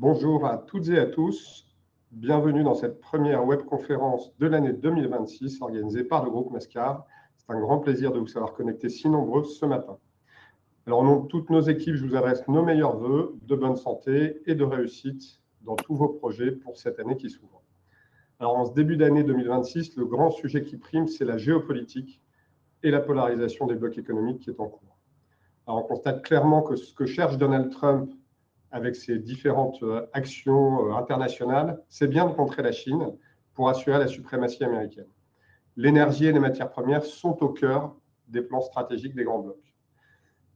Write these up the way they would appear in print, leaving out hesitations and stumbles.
Bonjour à toutes et à tous. Bienvenue dans cette première webconférence de l'année 2026 organisée par le groupe Mascar. C'est un grand plaisir de vous savoir connectés si nombreux ce matin. Alors, au nom de toutes nos équipes, je vous adresse nos meilleurs vœux de bonne santé et de réussite dans tous vos projets pour cette année qui s'ouvre. Alors, en ce début d'année 2026, le grand sujet qui prime, c'est la géopolitique et la polarisation des blocs économiques qui est en cours. Alors, on constate clairement que ce que cherche Donald Trump avec ses différentes actions internationales, c'est bien de contrer la Chine pour assurer la suprématie américaine. L'énergie et les matières premières sont au cœur des plans stratégiques des grands blocs.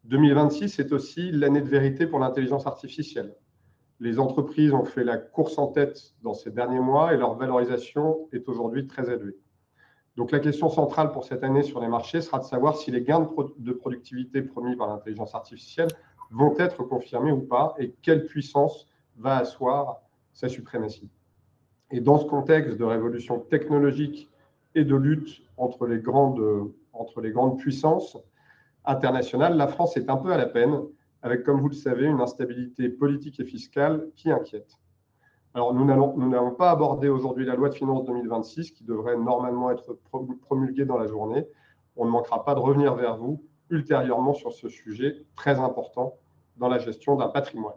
2026 est aussi l'année de vérité pour l'intelligence artificielle. Les entreprises ont fait la course en tête dans ces derniers mois et leur valorisation est aujourd'hui très élevée. Donc la question centrale pour cette année sur les marchés sera de savoir si les gains de productivité promis par l'intelligence artificielle vont être confirmés ou pas et quelle puissance va asseoir sa suprématie. Et dans ce contexte de révolution technologique et de lutte entre les grandes puissances internationales, la France est un peu à la peine avec, comme vous le savez, une instabilité politique et fiscale qui inquiète. Alors, nous n'allons pas aborder aujourd'hui la loi de finances 2026 qui devrait normalement être promulguée dans la journée. On ne manquera pas de revenir vers vous ultérieurement sur ce sujet très important dans la gestion d'un patrimoine.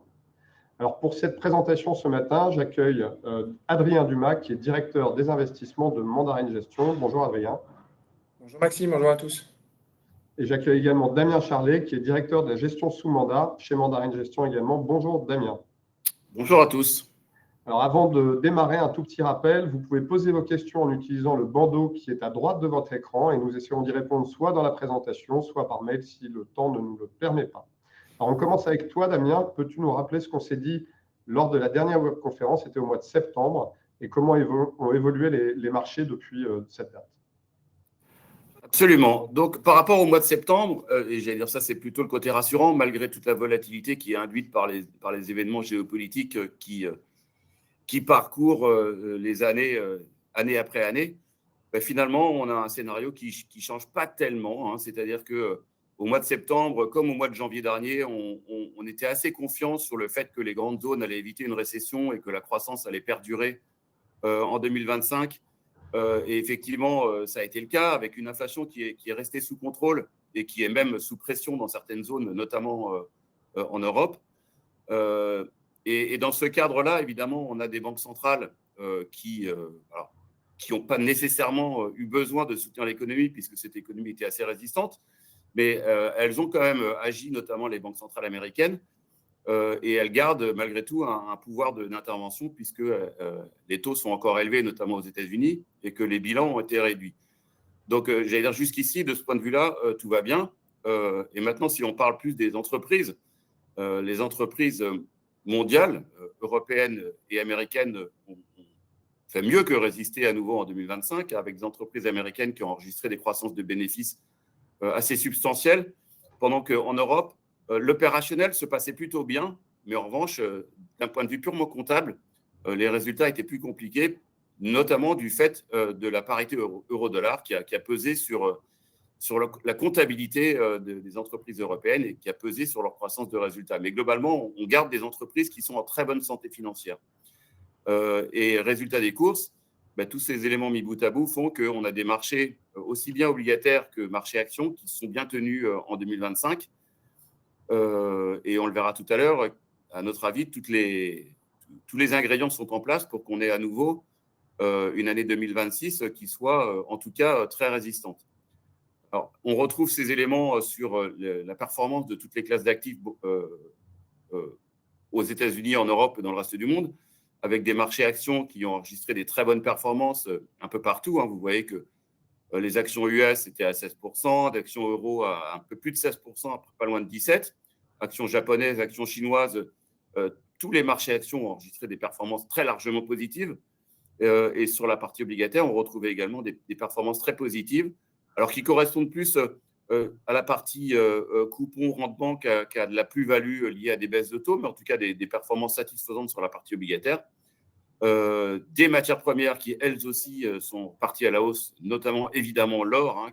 Alors, pour cette présentation ce matin, j'accueille Adrien Dumas, qui est directeur des investissements de Mandarin Gestion. Bonjour Adrien. Bonjour Maxime, bonjour à tous. Et j'accueille également Damien Charlet, qui est directeur de la gestion sous mandat chez Mandarin Gestion également. Bonjour Damien. Bonjour à tous. Alors, avant de démarrer, un tout petit rappel, vous pouvez poser vos questions en utilisant le bandeau qui est à droite de votre écran et nous essayons d'y répondre soit dans la présentation, soit par mail si le temps ne nous le permet pas. Alors, on commence avec toi, Damien. Peux-tu nous rappeler ce qu'on s'est dit lors de la dernière webconférence, c'était au mois de septembre, et comment ont évolué les marchés depuis cette date? Absolument. Donc, par rapport au mois de septembre, et j'allais dire ça, c'est plutôt le côté rassurant, malgré toute la volatilité qui est induite par les événements géopolitiques qui parcourent les années, année après année, finalement, on a un scénario qui ne change pas tellement. Hein. C'est-à-dire qu'au mois de septembre, comme au mois de janvier dernier, on était assez confiant sur le fait que les grandes zones allaient éviter une récession et que la croissance allait perdurer en 2025. Et effectivement, ça a été le cas avec une inflation qui est restée sous contrôle et qui est même sous pression dans certaines zones, notamment en Europe. Et dans ce cadre-là, évidemment, on a des banques centrales qui n'ont pas nécessairement eu besoin de soutenir l'économie puisque cette économie était assez résistante, mais elles ont quand même agi, notamment les banques centrales américaines, et elles gardent malgré tout un pouvoir d'intervention puisque les taux sont encore élevés, notamment aux États-Unis, et que les bilans ont été réduits. Donc, j'allais dire jusqu'ici, de ce point de vue-là, tout va bien. Et maintenant, si on parle plus des entreprises, les entreprises mondiales, européennes et américaines ont fait mieux que résister à nouveau en 2025, avec des entreprises américaines qui ont enregistré des croissances de bénéfices assez substantielles, pendant qu'en Europe, l'opérationnel se passait plutôt bien, mais en revanche, d'un point de vue purement comptable, les résultats étaient plus compliqués, notamment du fait de la parité euro-dollar qui a pesé sur la comptabilité des entreprises européennes et qui a pesé sur leur croissance de résultats. Mais globalement, on garde des entreprises qui sont en très bonne santé financière. Et résultat des courses, tous ces éléments mis bout à bout font qu'on a des marchés aussi bien obligataires que marchés actions qui sont bien tenus en 2025. Et on le verra tout à l'heure, à notre avis, tous les ingrédients sont en place pour qu'on ait à nouveau une année 2026 qui soit en tout cas très résistante. Alors, on retrouve ces éléments sur la performance de toutes les classes d'actifs aux États-Unis, en Europe et dans le reste du monde, avec des marchés actions qui ont enregistré des très bonnes performances un peu partout. Hein. Vous voyez que les actions US étaient à 16%, d'actions euro à un peu plus de 16%, pas loin de 17%. Actions japonaises, actions chinoises, tous les marchés actions ont enregistré des performances très largement positives. Et sur la partie obligataire, on retrouvait également des performances très positives, alors qui correspondent plus à la partie coupon, rente-banque, qui a de la plus-value liée à des baisses de taux, mais en tout cas des performances satisfaisantes sur la partie obligataire. Des matières premières qui, elles aussi, sont parties à la hausse, notamment évidemment l'or, hein,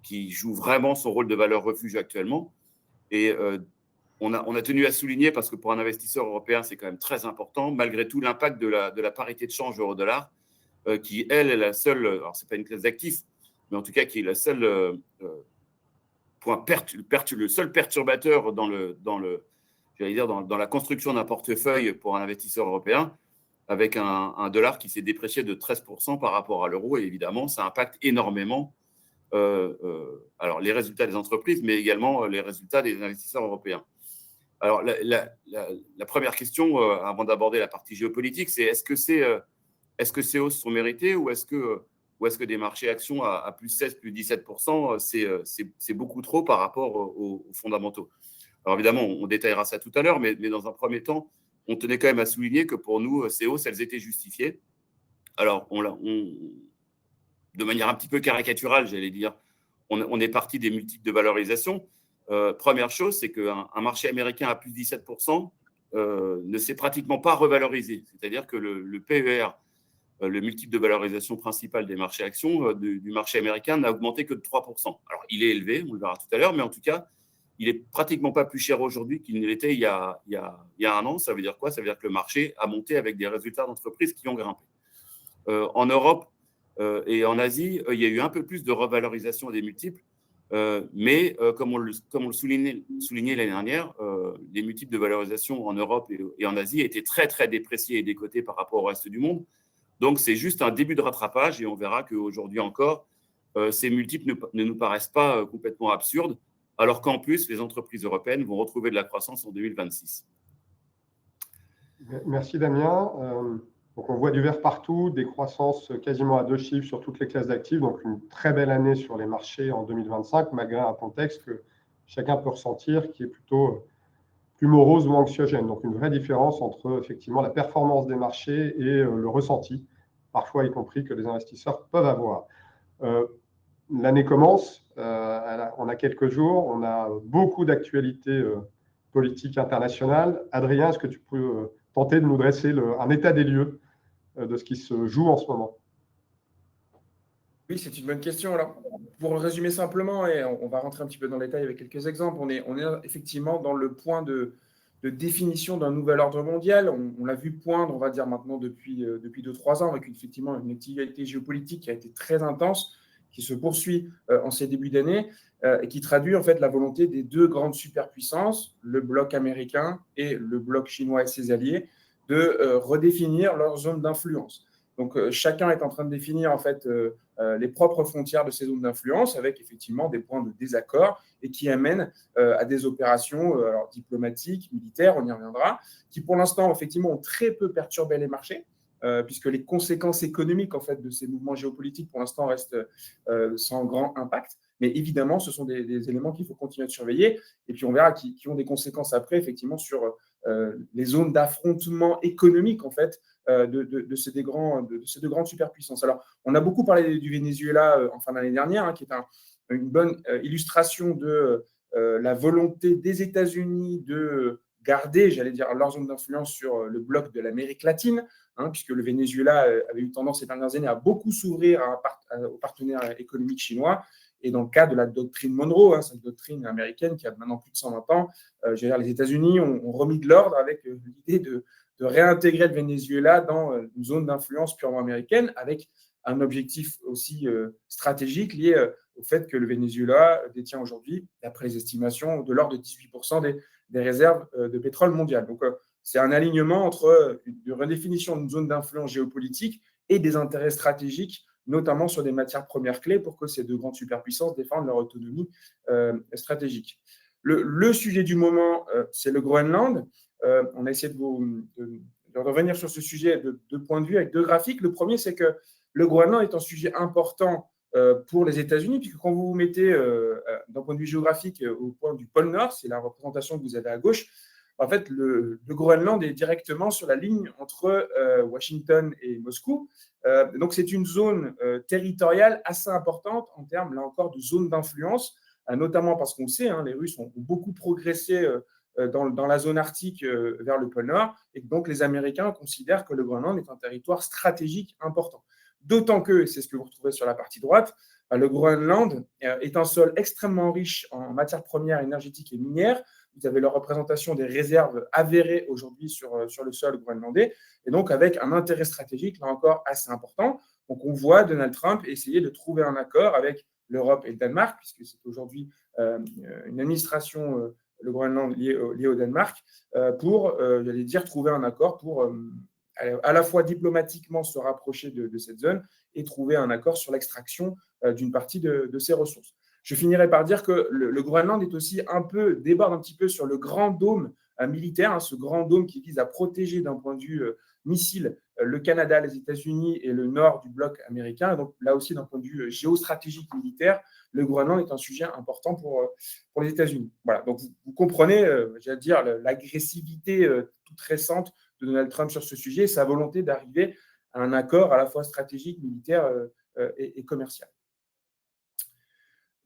qui joue vraiment son rôle de valeur refuge actuellement. Et on a tenu à souligner, parce que pour un investisseur européen, c'est quand même très important, malgré tout, l'impact de la parité de change euro-dollar, qui, elle, est la seule, alors ce n'est pas une classe d'actifs, mais en tout cas qui est la seule le seul perturbateur dans la construction d'un portefeuille pour un investisseur européen, avec un dollar qui s'est déprécié de 13% par rapport à l'euro. Et évidemment, ça impacte énormément alors les résultats des entreprises, mais également les résultats des investisseurs européens. Alors, la première question, avant d'aborder la partie géopolitique, c'est est-ce que ces hausses sont méritées ou est-ce que des marchés actions à plus 16, plus 17%, c'est beaucoup trop par rapport aux fondamentaux. Alors évidemment, on détaillera ça tout à l'heure, mais dans un premier temps, on tenait quand même à souligner que pour nous, ces hausses, elles étaient justifiées. Alors, de manière un petit peu caricaturale, j'allais dire, on est parti des multiples de valorisation. Première chose, c'est qu'un marché américain à plus de 17% ne s'est pratiquement pas revalorisé. C'est-à-dire que le PER, le multiple de valorisation principal des marchés actions du marché américain, n'a augmenté que de 3%. Alors, il est élevé, on le verra tout à l'heure, mais en tout cas, il n'est pratiquement pas plus cher aujourd'hui qu'il ne l'était il y a un an. Ça veut dire quoi? Ça veut dire que le marché a monté avec des résultats d'entreprises qui ont grimpé. En Europe et en Asie, il y a eu un peu plus de revalorisation des multiples, mais comme on le soulignait l'année dernière, les multiples de valorisation en Europe et en Asie étaient très, très dépréciés et décotés par rapport au reste du monde. Donc, c'est juste un début de rattrapage et on verra qu'aujourd'hui encore, ces multiples ne nous paraissent pas complètement absurdes, alors qu'en plus, les entreprises européennes vont retrouver de la croissance en 2026. Merci Damien. Donc on voit du vert partout, des croissances quasiment à 2 chiffres sur toutes les classes d'actifs, donc une très belle année sur les marchés en 2025, malgré un contexte que chacun peut ressentir qui est plutôt plus morose ou anxiogène. Donc une vraie différence entre effectivement la performance des marchés et le ressenti, parfois y compris que les investisseurs peuvent avoir. L'année commence, on a quelques jours, on a beaucoup d'actualités politiques internationales. Adrien, est-ce que tu peux tenter de nous dresser un état des lieux de ce qui se joue en ce moment? Oui, c'est une bonne question. Alors, pour le résumer simplement, et on va rentrer un petit peu dans le détail avec quelques exemples, on est effectivement dans le point de définition d'un nouvel ordre mondial. On l'a vu poindre, on va dire maintenant depuis 2-3 ans, avec effectivement une activité géopolitique qui a été très intense, qui se poursuit en ces débuts d'année et qui traduit en fait la volonté des deux grandes superpuissances, le bloc américain et le bloc chinois et ses alliés, de redéfinir leur zone d'influence. Donc, chacun est en train de définir en fait les propres frontières de ces zones d'influence avec effectivement des points de désaccord et qui amènent à des opérations diplomatiques, militaires, on y reviendra, qui pour l'instant effectivement ont très peu perturbé les marchés. Puisque les conséquences économiques en fait, de ces mouvements géopolitiques, pour l'instant, restent sans grand impact. Mais évidemment, ce sont des éléments qu'il faut continuer de surveiller. Et puis, on verra qui ont des conséquences après, effectivement, sur les zones d'affrontement économique, en fait, de ces deux grandes superpuissances. Alors, on a beaucoup parlé du Venezuela en fin d'année dernière, qui est une bonne illustration de la volonté des États-Unis de garder, j'allais dire, leur zone d'influence sur le bloc de l'Amérique latine, puisque le Venezuela avait eu tendance ces dernières années à beaucoup s'ouvrir aux partenaires économiques chinois. Et dans le cas de la doctrine Monroe, cette doctrine américaine qui a maintenant plus de 120 ans, les États-Unis ont remis de l'ordre avec l'idée de réintégrer le Venezuela dans une zone d'influence purement américaine, avec un objectif aussi stratégique lié au fait que le Venezuela détient aujourd'hui, d'après les estimations, de l'ordre de 18% des réserves de pétrole mondiales. Donc, c'est un alignement entre une redéfinition d'une zone d'influence géopolitique et des intérêts stratégiques, notamment sur des matières premières clés pour que ces deux grandes superpuissances défendent leur autonomie stratégique. Le sujet du moment, c'est le Groenland. On a essayé de revenir sur ce sujet de deux points de vue avec deux graphiques. Le premier, c'est que le Groenland est un sujet important pour les États-Unis, puisque quand vous vous mettez d'un point de vue géographique au point du pôle Nord, c'est la représentation que vous avez à gauche, en fait, le Groenland est directement sur la ligne entre Washington et Moscou. Donc, c'est une zone territoriale assez importante en termes, là encore, de zone d'influence, notamment parce qu'on le sait, les Russes ont beaucoup progressé dans la zone arctique vers le pôle Nord, et donc les Américains considèrent que le Groenland est un territoire stratégique important. D'autant que, c'est ce que vous retrouvez sur la partie droite, le Groenland est un sol extrêmement riche en matières premières énergétiques et minières. Vous avez la représentation des réserves avérées aujourd'hui sur le sol groenlandais, et donc avec un intérêt stratégique, là encore, assez important. Donc, on voit Donald Trump essayer de trouver un accord avec l'Europe et le Danemark, puisque c'est aujourd'hui une administration, le Groenland lié au Danemark, pour, j'allais dire, trouver un accord pour à la fois diplomatiquement se rapprocher de cette zone et trouver un accord sur l'extraction d'une partie de ses ressources. Je finirai par dire que le Groenland est aussi déborde un petit peu sur le grand dôme militaire, ce grand dôme qui vise à protéger d'un point de vue missile le Canada, les États-Unis et le nord du bloc américain. Donc là aussi, d'un point de vue géostratégique militaire, le Groenland est un sujet important pour les États-Unis. Voilà, donc vous comprenez, j'allais dire, l'agressivité toute récente de Donald Trump sur ce sujet et sa volonté d'arriver à un accord à la fois stratégique, militaire et commercial.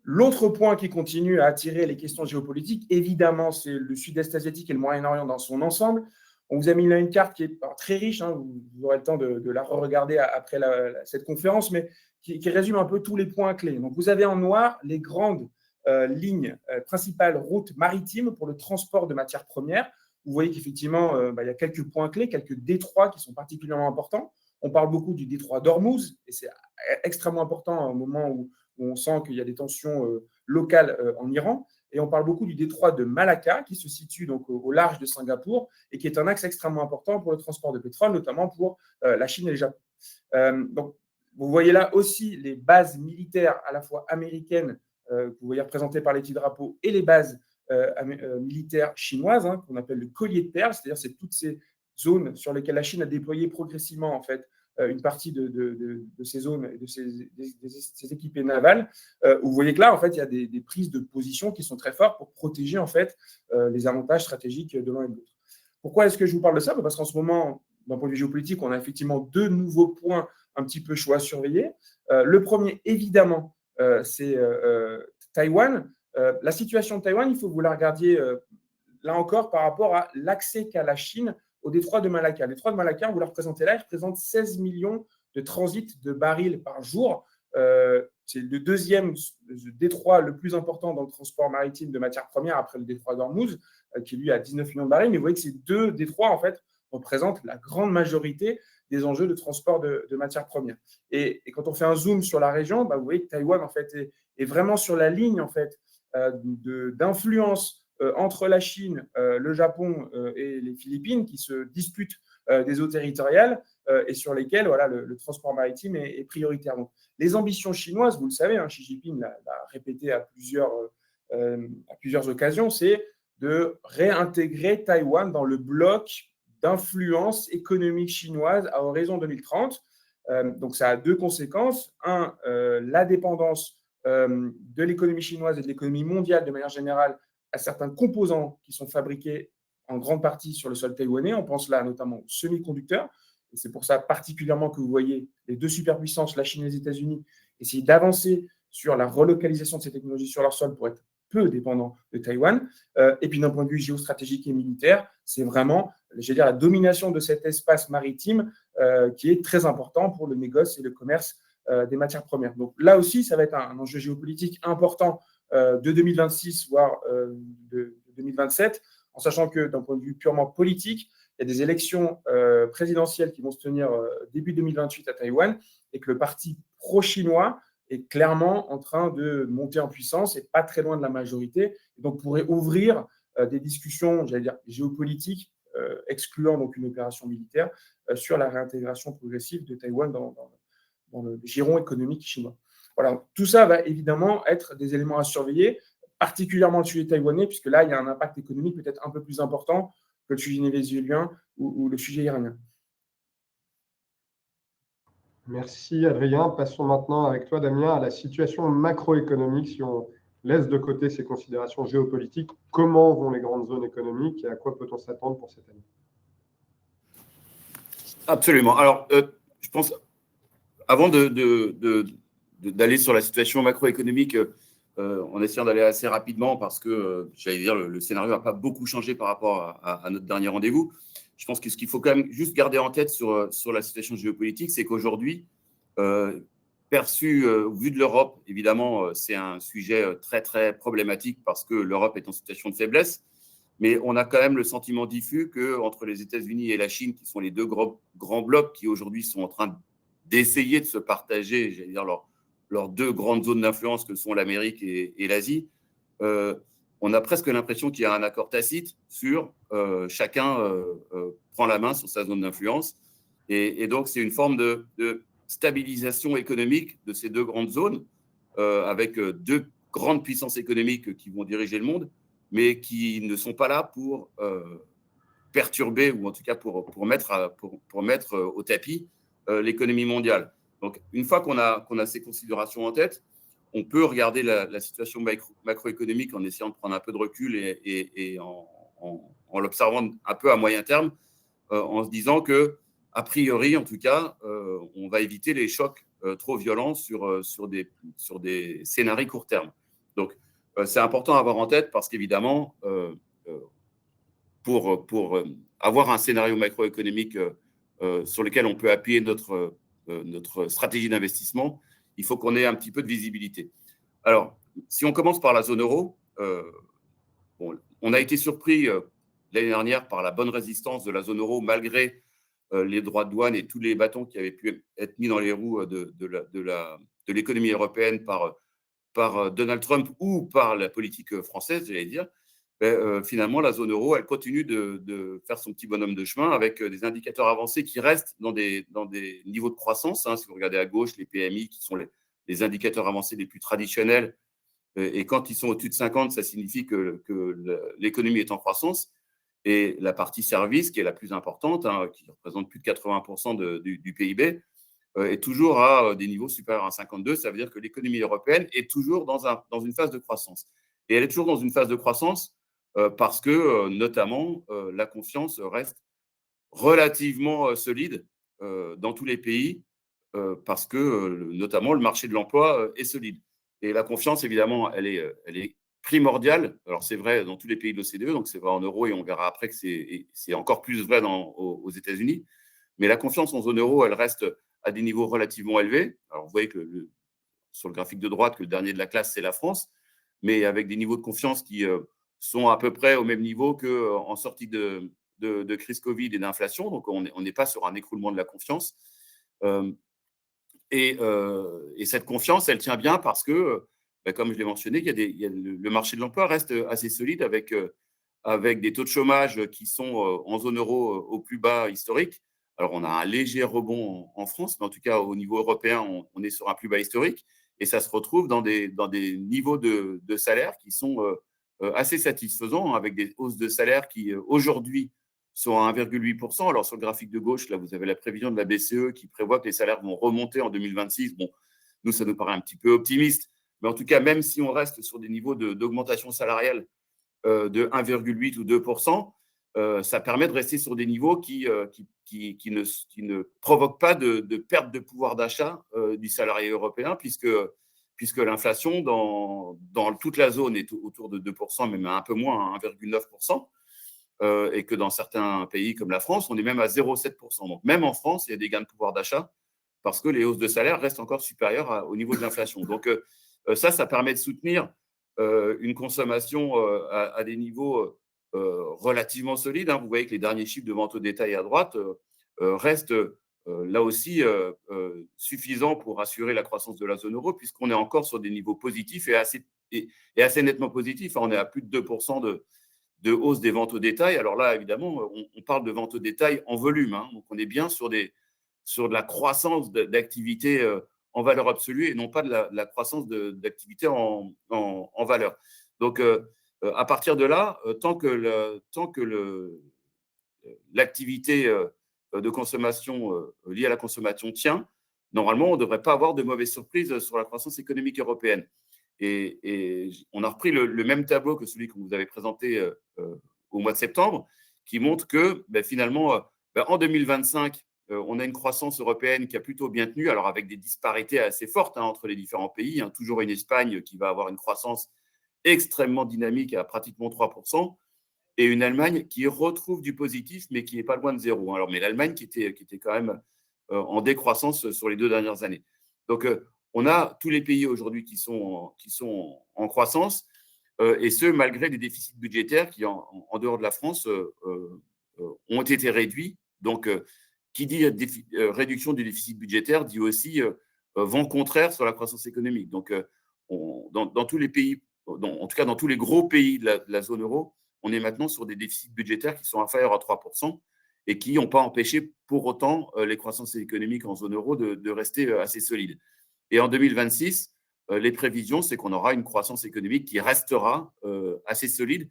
L'autre point qui continue à attirer les questions géopolitiques, évidemment, c'est le sud-est asiatique et le Moyen-Orient dans son ensemble. On vous a mis là une carte qui est très riche, vous aurez le temps de la re-regarder après cette conférence, mais qui résume un peu tous les points clés. Donc, vous avez en noir les grandes lignes principales routes maritimes pour le transport de matières premières. Vous voyez qu'effectivement, il y a quelques points clés, quelques détroits qui sont particulièrement importants. On parle beaucoup du détroit d'Ormuz, et c'est extrêmement important au moment où on sent qu'il y a des tensions locales en Iran. Et on parle beaucoup du détroit de Malacca, qui se situe donc au large de Singapour et qui est un axe extrêmement important pour le transport de pétrole, notamment pour la Chine et le Japon. Donc, vous voyez là aussi les bases militaires à la fois américaines, que vous voyez représentées par les petits drapeaux, et les bases militaires chinoises, qu'on appelle le collier de perles, c'est-à-dire c'est toutes ces zones sur lesquelles la Chine a déployé progressivement en fait une partie de ces zones et de ces équipées navales, où vous voyez que là, en fait, il y a des prises de position qui sont très fortes pour protéger en fait les avantages stratégiques de l'un et de l'autre. Pourquoi est-ce que je vous parle de ça? Parce qu'en ce moment, d'un point de vue géopolitique, on a effectivement deux nouveaux points un petit peu chauds à surveiller. Le premier, évidemment, c'est Taïwan. La situation de Taïwan, il faut que vous la regardiez là encore par rapport à l'accès qu'a la Chine au détroit de Malacca. Le détroit de Malacca, vous le représentez là, il représente 16 millions de transits de barils par jour. C'est le deuxième détroit le plus important dans le transport maritime de matières premières après le détroit d'Ormuz, qui lui a 19 millions de barils. Mais vous voyez que ces deux détroits, en fait, représentent la grande majorité des enjeux de transport de matières premières. Et quand on fait un zoom sur la région, vous voyez que Taïwan, en fait, est vraiment sur la ligne, en fait, d'influence entre la Chine, le Japon et les Philippines qui se disputent des eaux territoriales et sur lesquelles le transport maritime est prioritaire. Donc, les ambitions chinoises, vous le savez, Xi Jinping l'a répété à plusieurs occasions, c'est de réintégrer Taïwan dans le bloc d'influence économique chinoise à horizon 2030. Donc, ça a deux conséquences. Un, la dépendance de l'économie chinoise et de l'économie mondiale de manière générale à certains composants qui sont fabriqués en grande partie sur le sol taïwanais. On pense là notamment aux semi-conducteurs. Et c'est pour ça particulièrement que vous voyez les deux superpuissances, la Chine et les États-Unis, essayer d'avancer sur la relocalisation de ces technologies sur leur sol pour être peu dépendants de Taïwan. Et puis d'un point de vue géostratégique et militaire, c'est vraiment, la domination de cet espace maritime qui est très important pour le négoce et le commerce des matières premières. Donc là aussi, ça va être un enjeu géopolitique important de 2026, voire de 2027, en sachant que d'un point de vue purement politique, il y a des élections présidentielles qui vont se tenir début 2028 à Taïwan et que le parti pro-chinois est clairement en train de monter en puissance et pas très loin de la majorité, et donc pourrait ouvrir des discussions, géopolitiques, excluant donc une opération militaire sur la réintégration progressive de Taïwan dans le giron économique chinois. Voilà, tout ça va évidemment être des éléments à surveiller, particulièrement le sujet taïwanais, puisque là, il y a un impact économique peut-être un peu plus important que le sujet vénézuélien ou le sujet iranien. Merci Adrien. Passons maintenant avec toi, Damien, à la situation macroéconomique. Si on laisse de côté ces considérations géopolitiques, comment vont les grandes zones économiques et à quoi peut-on s'attendre pour cette année? Absolument. Alors, je pense, avant d'aller sur la situation macroéconomique, en essayant d'aller assez rapidement parce que, le scénario n'a pas beaucoup changé par rapport à notre dernier rendez-vous. Je pense que ce qu'il faut quand même juste garder en tête sur la situation géopolitique, c'est qu'aujourd'hui, perçu, vu de l'Europe, évidemment, c'est un sujet très, très problématique parce que l'Europe est en situation de faiblesse. Mais on a quand même le sentiment diffus qu'entre les États-Unis et la Chine, qui sont les deux grands blocs qui aujourd'hui sont en train d'essayer de se partager, j'allais dire, leurs deux grandes zones d'influence que sont l'Amérique et l'Asie, on a presque l'impression qu'il y a un accord tacite sur chacun prend la main sur sa zone d'influence. Et donc, c'est une forme de stabilisation économique de ces deux grandes zones, avec deux grandes puissances économiques qui vont diriger le monde, mais qui ne sont pas là pour perturber, ou en tout cas pour mettre au tapis l'économie mondiale. Donc, une fois qu'on a ces considérations en tête, on peut regarder la situation macroéconomique en essayant de prendre un peu de recul et en l'observant un peu à moyen terme, en se disant que, a priori, en tout cas, on va éviter les chocs trop violents sur des scénarios court terme. Donc, c'est important à avoir en tête parce qu'évidemment, pour avoir un scénario macroéconomique sur lequel on peut appuyer notre stratégie d'investissement, il faut qu'on ait un petit peu de visibilité. Alors, si on commence par la zone euro, on a été surpris l'année dernière par la bonne résistance de la zone euro malgré les droits de douane et tous les bâtons qui avaient pu être mis dans les roues de l'économie européenne par Donald Trump ou par la politique française, j'allais dire. Finalement, la zone euro, elle continue de faire son petit bonhomme de chemin avec des indicateurs avancés qui restent dans des niveaux de croissance. Si vous regardez à gauche, les PMI, qui sont les indicateurs avancés les plus traditionnels, et quand ils sont au-dessus de 50, ça signifie que l'économie est en croissance. Et la partie service, qui est la plus importante, qui représente plus de 80% du PIB, est toujours à des niveaux supérieurs à 52. Ça veut dire que l'économie européenne est toujours dans une phase de croissance. Et elle est toujours dans une phase de croissance parce que, notamment, la confiance reste relativement solide dans tous les pays parce que, notamment, le marché de l'emploi est solide. Et la confiance, évidemment, elle est primordiale. Alors, c'est vrai dans tous les pays de l'OCDE, donc c'est vrai en euro, et on verra après que c'est encore plus vrai aux États-Unis. Mais la confiance en zone euro, elle reste à des niveaux relativement élevés. Alors, vous voyez que sur le graphique de droite, que le dernier de la classe, c'est la France, mais avec des niveaux de confiance qui sont à peu près au même niveau qu'en sortie de crise Covid et d'inflation. Donc, on n'est pas sur un écroulement de la confiance. Et cette confiance, elle tient bien parce que, comme je l'ai mentionné, le marché de l'emploi reste assez solide avec des taux de chômage qui sont en zone euro au plus bas historique. Alors, on a un léger rebond en France, mais en tout cas, au niveau européen, on est sur un plus bas historique. Et ça se retrouve dans des niveaux de salaire qui sont assez satisfaisants, avec des hausses de salaire qui, aujourd'hui, sont à 1,8%. Alors, sur le graphique de gauche, là, vous avez la prévision de la BCE qui prévoit que les salaires vont remonter en 2026. Bon, nous, ça nous paraît un petit peu optimiste. Mais en tout cas, même si on reste sur des niveaux d'augmentation salariale de 1,8 ou 2%, ça permet de rester sur des niveaux qui ne provoquent pas de perte de pouvoir d'achat du salarié européen, puisque l'inflation dans toute la zone est autour de 2%, même un peu moins, 1,9%. Et que dans certains pays comme la France, on est même à 0,7%. Donc, même en France, il y a des gains de pouvoir d'achat parce que les hausses de salaire restent encore supérieures au niveau de l'inflation. Donc, ça permet de soutenir une consommation à des niveaux relativement solides. Vous voyez que les derniers chiffres de vente au détail à droite restent là aussi suffisants pour assurer la croissance de la zone euro, puisqu'on est encore sur des niveaux positifs et assez nettement positifs. On est à plus de 2% de hausse des ventes au détail. Alors là, évidemment, on parle de ventes au détail en volume. Donc, on est bien sur de la croissance d'activité en valeur absolue et non pas de la croissance d'activité en valeur. Donc, à partir de là, tant que l'activité de consommation liée à la consommation tient, normalement, on ne devrait pas avoir de mauvaises surprises sur la croissance économique européenne. Et on a repris le même tableau que celui que vous avez présenté au mois de septembre, qui montre que finalement, en 2025, on a une croissance européenne qui a plutôt bien tenu, alors avec des disparités assez fortes entre les différents pays. Toujours une Espagne qui va avoir une croissance extrêmement dynamique à pratiquement 3%, et une Allemagne qui retrouve du positif, mais qui n'est pas loin de zéro. Alors, mais l'Allemagne qui était quand même en décroissance sur les 2 dernières années. Donc, on a tous les pays aujourd'hui qui sont en croissance, et ce, malgré des déficits budgétaires qui, en dehors de la France, ont été réduits. Donc, qui dit réduction du déficit budgétaire dit aussi vent contraire sur la croissance économique. Donc, dans tous les pays, en tout cas dans tous les gros pays de la zone euro, on est maintenant sur des déficits budgétaires qui sont inférieurs à 3% et qui n'ont pas empêché pour autant les croissances économiques en zone euro de rester assez solides. Et en 2026, les prévisions, c'est qu'on aura une croissance économique qui restera assez solide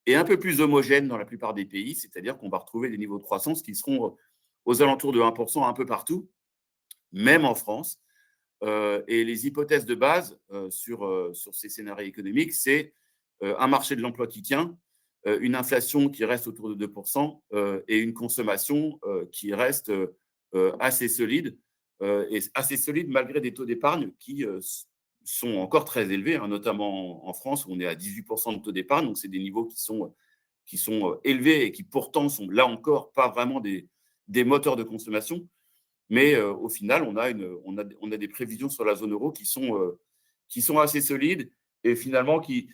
et un peu plus homogène dans la plupart des pays, c'est-à-dire qu'on va retrouver des niveaux de croissance qui seront aux alentours de 1% un peu partout, même en France. Et les hypothèses de base sur ces scénarios économiques, c'est un marché de l'emploi qui tient, une inflation qui reste autour de 2% et une consommation qui reste assez solide, et assez solide malgré des taux d'épargne qui sont encore très élevés, hein, notamment en France où on est à 18% de taux d'épargne, donc c'est des niveaux qui sont élevés et qui pourtant sont là encore pas vraiment des moteurs de consommation. Mais au final, on a des prévisions sur la zone euro qui sont assez solides et finalement qui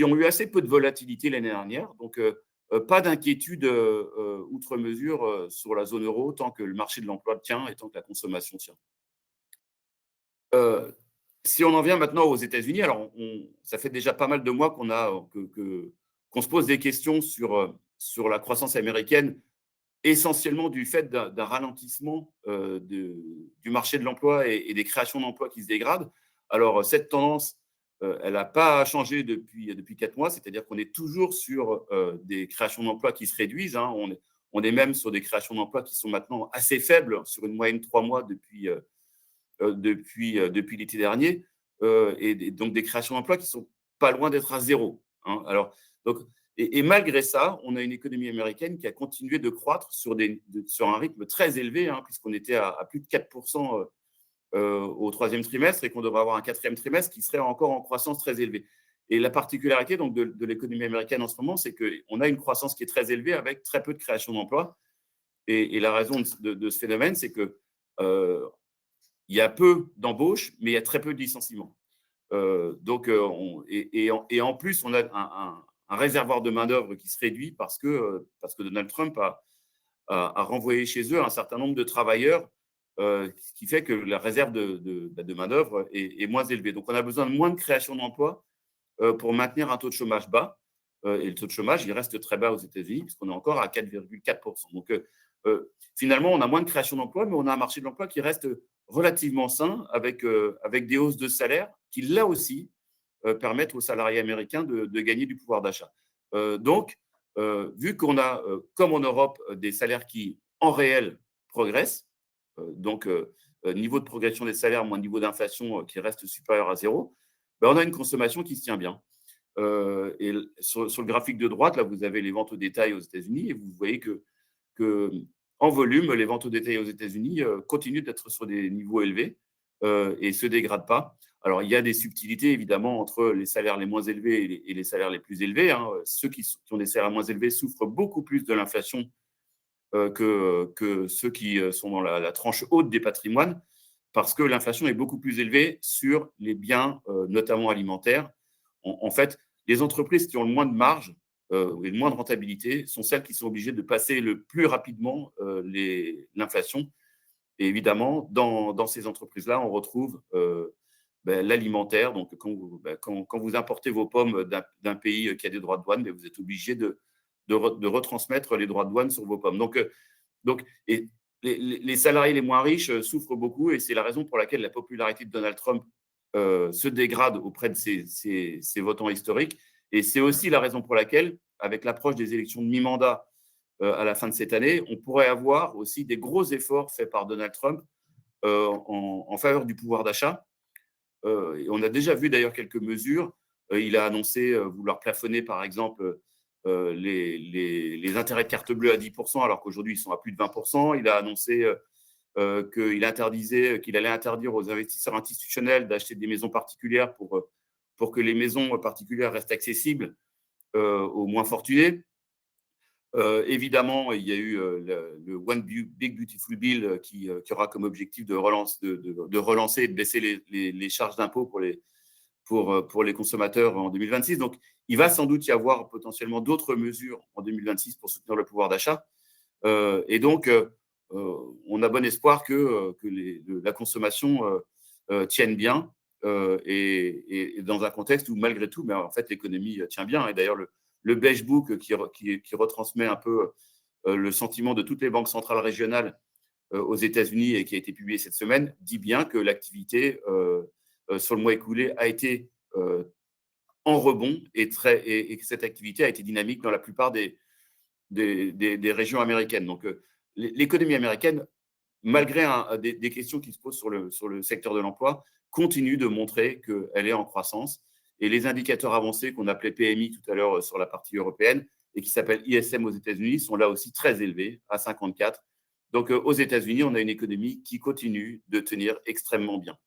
ont eu assez peu de volatilité l'année dernière. Donc, pas d'inquiétude outre mesure sur la zone euro tant que le marché de l'emploi tient et tant que la consommation tient. Si on en vient maintenant aux États-Unis, alors ça fait déjà pas mal de mois qu'on se pose des questions sur la croissance américaine, essentiellement du fait d'un ralentissement du marché de l'emploi et des créations d'emplois qui se dégradent. Alors, cette tendance, elle n'a pas changé depuis 4 mois, c'est-à-dire qu'on est toujours sur des créations d'emplois qui se réduisent, hein. On est même sur des créations d'emplois qui sont maintenant assez faibles, sur une moyenne de 3 mois depuis l'été dernier, et donc des créations d'emplois qui ne sont pas loin d'être à zéro, hein. Alors, et malgré ça, on a une économie américaine qui a continué de croître sur un rythme très élevé, hein, puisqu'on était à plus de 4% au troisième trimestre et qu'on devrait avoir un quatrième trimestre qui serait encore en croissance très élevée. Et la particularité donc, de l'économie américaine en ce moment, c'est qu'on a une croissance qui est très élevée avec très peu de création d'emplois. Et la raison de ce phénomène, c'est que il y a peu d'embauches, mais il y a très peu de licenciements. Et en plus, on a un réservoir de main-d'œuvre qui se réduit parce que Donald Trump a renvoyé chez eux un certain nombre de travailleurs, ce qui fait que la réserve de main-d'œuvre est moins élevée. Donc, on a besoin de moins de création d'emplois pour maintenir un taux de chômage bas. Et le taux de chômage, il reste très bas aux États-Unis, puisqu'on est encore à 4,4%. Donc, finalement, on a moins de création d'emplois, mais on a un marché de l'emploi qui reste relativement sain, avec des hausses de salaire qui, là aussi, permettent aux salariés américains de gagner du pouvoir d'achat. Donc, vu qu'on a, comme en Europe, des salaires qui, en réel, progressent, donc niveau de progression des salaires moins niveau d'inflation qui reste supérieur à zéro, ben, on a une consommation qui se tient bien. Et sur le graphique de droite, là, vous avez les ventes au détail aux États-Unis et vous voyez que en volume, les ventes au détail aux États-Unis continuent d'être sur des niveaux élevés et ne se dégradent pas. Alors, il y a des subtilités, évidemment, entre les salaires les moins élevés et les salaires les plus élevés, hein. Ceux qui ont des salaires moins élevés souffrent beaucoup plus de l'inflation que ceux qui sont dans la tranche haute des patrimoines, parce que l'inflation est beaucoup plus élevée sur les biens, notamment alimentaires. En fait, les entreprises qui ont le moins de marge et le moins de rentabilité sont celles qui sont obligées de passer le plus rapidement l'inflation. Et évidemment, dans ces entreprises-là, on retrouve l'alimentaire. Donc, quand vous importez vos pommes d'un pays qui a des droits de douane, vous êtes obligé de retransmettre les droits de douane sur vos pommes. Et les salariés les moins riches souffrent beaucoup, et c'est la raison pour laquelle la popularité de Donald Trump se dégrade auprès de ses votants historiques. Et c'est aussi la raison pour laquelle, avec l'approche des élections de mi-mandat à la fin de cette année, on pourrait avoir aussi des gros efforts faits par Donald Trump en faveur du pouvoir d'achat. Et on a déjà vu d'ailleurs quelques mesures. Il a annoncé vouloir plafonner, par exemple, les intérêts de carte bleue à 10%, alors qu'aujourd'hui, ils sont à plus de 20%. Il a annoncé qu'il allait interdire aux investisseurs institutionnels d'acheter des maisons particulières pour que les maisons particulières restent accessibles aux moins fortunés. Évidemment, il y a eu le One Big Beautiful Bill qui aura comme objectif de relancer et de baisser les charges d'impôts pour les consommateurs en 2026. Donc, il va sans doute y avoir potentiellement d'autres mesures en 2026 pour soutenir le pouvoir d'achat. Et donc, on a bon espoir que la consommation tienne bien et dans un contexte où, malgré tout, mais en fait, l'économie tient bien. Et d'ailleurs, le Beige Book qui retransmet un peu le sentiment de toutes les banques centrales régionales aux États-Unis et qui a été publié cette semaine dit bien que l'activité sur le mois écoulé a été en rebond et que cette activité a été dynamique dans la plupart des régions américaines. Donc, l'économie américaine, malgré des questions qui se posent sur le secteur de l'emploi, continue de montrer qu'elle est en croissance. Et les indicateurs avancés qu'on appelait PMI tout à l'heure sur la partie européenne et qui s'appellent ISM aux États-Unis sont là aussi très élevés, à 54. Donc, aux États-Unis, on a une économie qui continue de tenir extrêmement bien.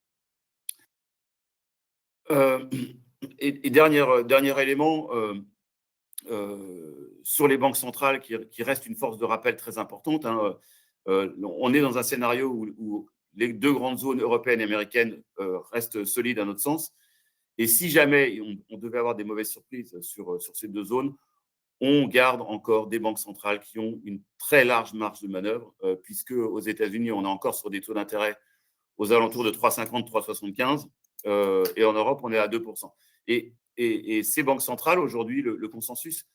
Et dernier élément, sur les banques centrales qui restent une force de rappel très importante. On est dans un scénario où les deux grandes zones européennes et américaines restent solides à notre sens. Et si jamais on devait avoir des mauvaises surprises sur ces deux zones, on garde encore des banques centrales qui ont une très large marge de manœuvre, puisque aux États-Unis, on est encore sur des taux d'intérêt aux alentours de 3,50, 3,75, et en Europe, on est à 2%. Et ces banques centrales, aujourd'hui, le consensus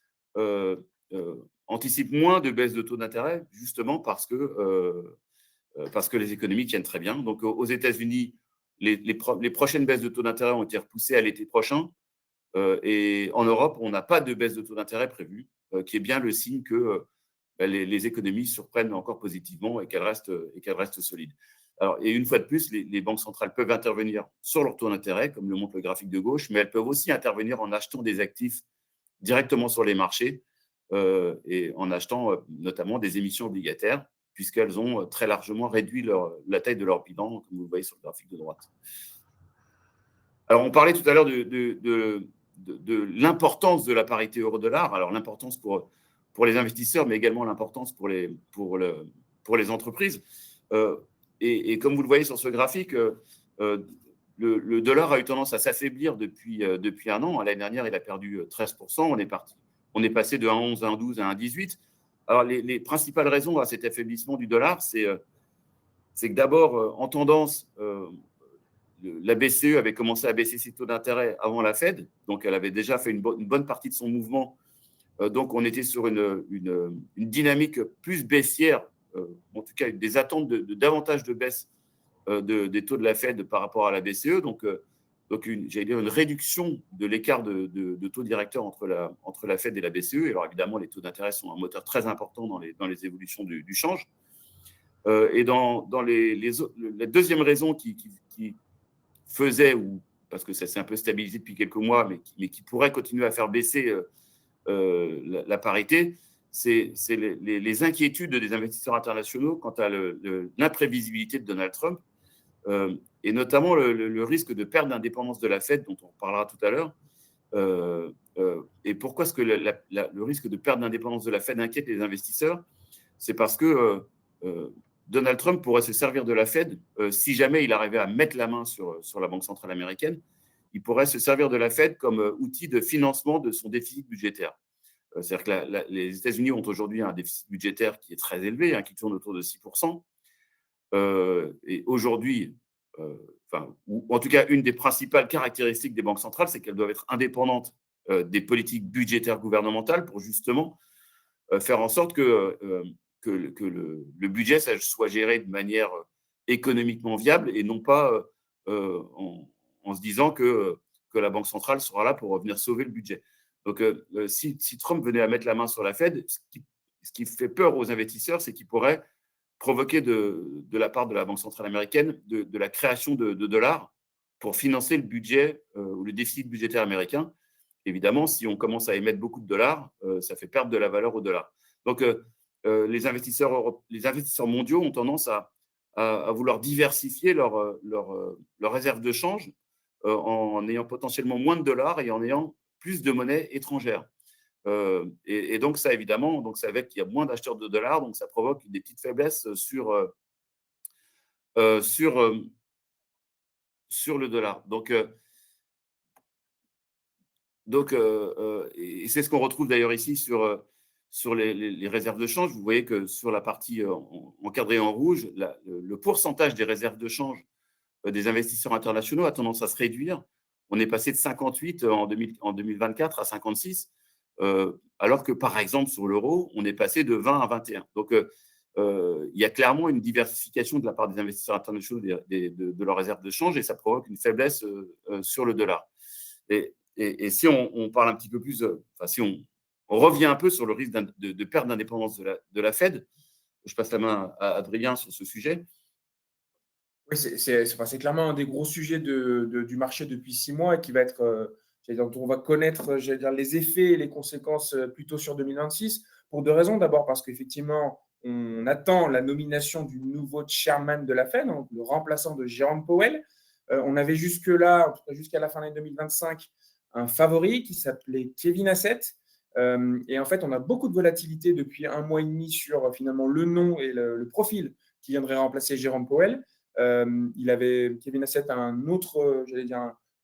anticipe moins de baisse de taux d'intérêt, justement parce que les économies tiennent très bien. Donc, aux États-Unis, les prochaines baisses de taux d'intérêt ont été repoussées à l'été prochain. Et en Europe, on n'a pas de baisse de taux d'intérêt prévue, qui est bien le signe que les économies surprennent encore positivement et qu'elles restent solides. Alors, et une fois de plus, les banques centrales peuvent intervenir sur leur taux d'intérêt, comme le montre le graphique de gauche, mais elles peuvent aussi intervenir en achetant des actifs directement sur les marchés et en achetant notamment des émissions obligataires, puisqu'elles ont très largement réduit la taille de leur bilan, comme vous le voyez sur le graphique de droite. Alors, on parlait tout à l'heure de l'importance de la parité euro-dollar. Alors, l'importance pour les investisseurs, mais également l'importance pour les entreprises. Et comme vous le voyez sur ce graphique, le dollar a eu tendance à s'affaiblir depuis un an. L'année dernière, il a perdu 13%. On est passé de 1,11 à 1,12 à 1,18. Alors, les principales raisons à cet affaiblissement du dollar, c'est que d'abord, en tendance, la BCE avait commencé à baisser ses taux d'intérêt avant la Fed. Donc, elle avait déjà fait une bonne partie de son mouvement. Donc, on était sur une dynamique plus baissière, en tout cas des attentes de davantage de baisse des taux de la Fed par rapport à la BCE. Donc une réduction de l'écart de taux directeur entre la Fed et la BCE. Et alors, évidemment, les taux d'intérêt sont un moteur très important dans les évolutions du change. Et la deuxième raison qui faisait, parce que ça s'est un peu stabilisé depuis quelques mois, mais qui pourrait continuer à faire baisser la parité, c'est les inquiétudes des investisseurs internationaux quant à l'imprévisibilité de Donald Trump, et notamment le risque de perte d'indépendance de la Fed, dont on parlera tout à l'heure. Et pourquoi est-ce que le risque de perte d'indépendance de la Fed inquiète les investisseurs? C'est parce que Donald Trump pourrait se servir de la Fed si jamais il arrivait à mettre la main sur la Banque centrale américaine. Il pourrait se servir de la Fed comme outil de financement de son déficit budgétaire. C'est-à-dire que les États-Unis ont aujourd'hui un déficit budgétaire qui est très élevé, qui tourne autour de 6%. Et aujourd'hui, ou en tout cas, une des principales caractéristiques des banques centrales, c'est qu'elles doivent être indépendantes des politiques budgétaires gouvernementales pour justement faire en sorte que le budget soit géré de manière économiquement viable et non pas en se disant que la Banque centrale sera là pour venir sauver le budget. Donc, si Trump venait à mettre la main sur la Fed, ce qui fait peur aux investisseurs, c'est qu'il pourrait provoquer de la part de la Banque centrale américaine de la création de dollars pour financer le budget ou le déficit budgétaire américain. Évidemment, si on commence à émettre beaucoup de dollars, ça fait perdre de la valeur au dollar. Donc, les investisseurs mondiaux ont tendance à vouloir diversifier leur réserve de change en ayant potentiellement moins de dollars et en ayant plus de monnaie étrangère. Et donc, ça, évidemment, donc ça fait qu'il y a moins d'acheteurs de dollars, donc ça provoque des petites faiblesses sur le dollar. Et c'est ce qu'on retrouve d'ailleurs ici sur les réserves de change. Vous voyez que sur la partie encadrée en rouge, le pourcentage des réserves de change des investisseurs internationaux a tendance à se réduire. On est passé de 58 en 2024 à 56, alors que par exemple sur l'euro, on est passé de 20 à 21. Donc, il y a clairement une diversification de la part des investisseurs internationaux de leurs réserves de change et ça provoque une faiblesse sur le dollar. Et si on parle un petit peu plus, si on revient un peu sur le risque de perte d'indépendance de la Fed, je passe la main à Adrien sur ce sujet. Oui, c'est clairement un des gros sujets du marché depuis 6 mois et qui va être, dont on va connaître les effets et les conséquences plutôt sur 2026 pour 2 raisons. D'abord parce qu'effectivement, on attend la nomination du nouveau chairman de la Fed, donc le remplaçant de Jérôme Powell. On avait jusque-là, en tout cas jusqu'à la fin de l'année 2025, un favori qui s'appelait Kevin Hassett. Et en fait, on a beaucoup de volatilité depuis 1 mois et demi sur finalement le nom et le profil qui viendrait remplacer Jérôme Powell. Kevin Hassett a un autre,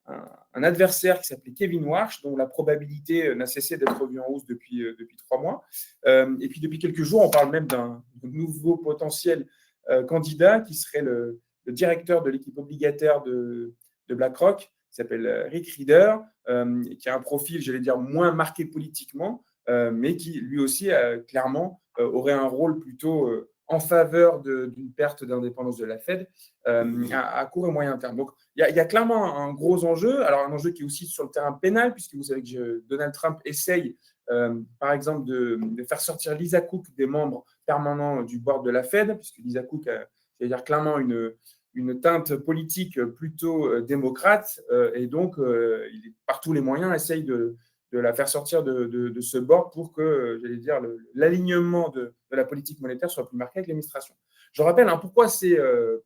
un adversaire qui s'appelait Kevin Warsh, dont la probabilité n'a cessé d'être revue en hausse depuis 3 mois. Et puis depuis quelques jours, on parle même d'un nouveau potentiel candidat qui serait le directeur de l'équipe obligataire de BlackRock, qui s'appelle Rick Rieder, qui a un profil, moins marqué politiquement, mais qui lui aussi clairement aurait un rôle plutôt en faveur d'une perte d'indépendance de la Fed à court et moyen terme. Donc, il y a clairement un gros enjeu. Alors, un enjeu qui est aussi sur le terrain pénal, puisque vous savez que Donald Trump essaye, par exemple, de faire sortir Lisa Cook des membres permanents du board de la Fed, puisque Lisa Cook a, clairement une teinte politique plutôt démocrate, et donc, il, par tous les moyens, essaye de la faire sortir de ce board pour que, l'alignement de la politique monétaire soit plus marqué avec l'administration. Je rappelle pourquoi c'est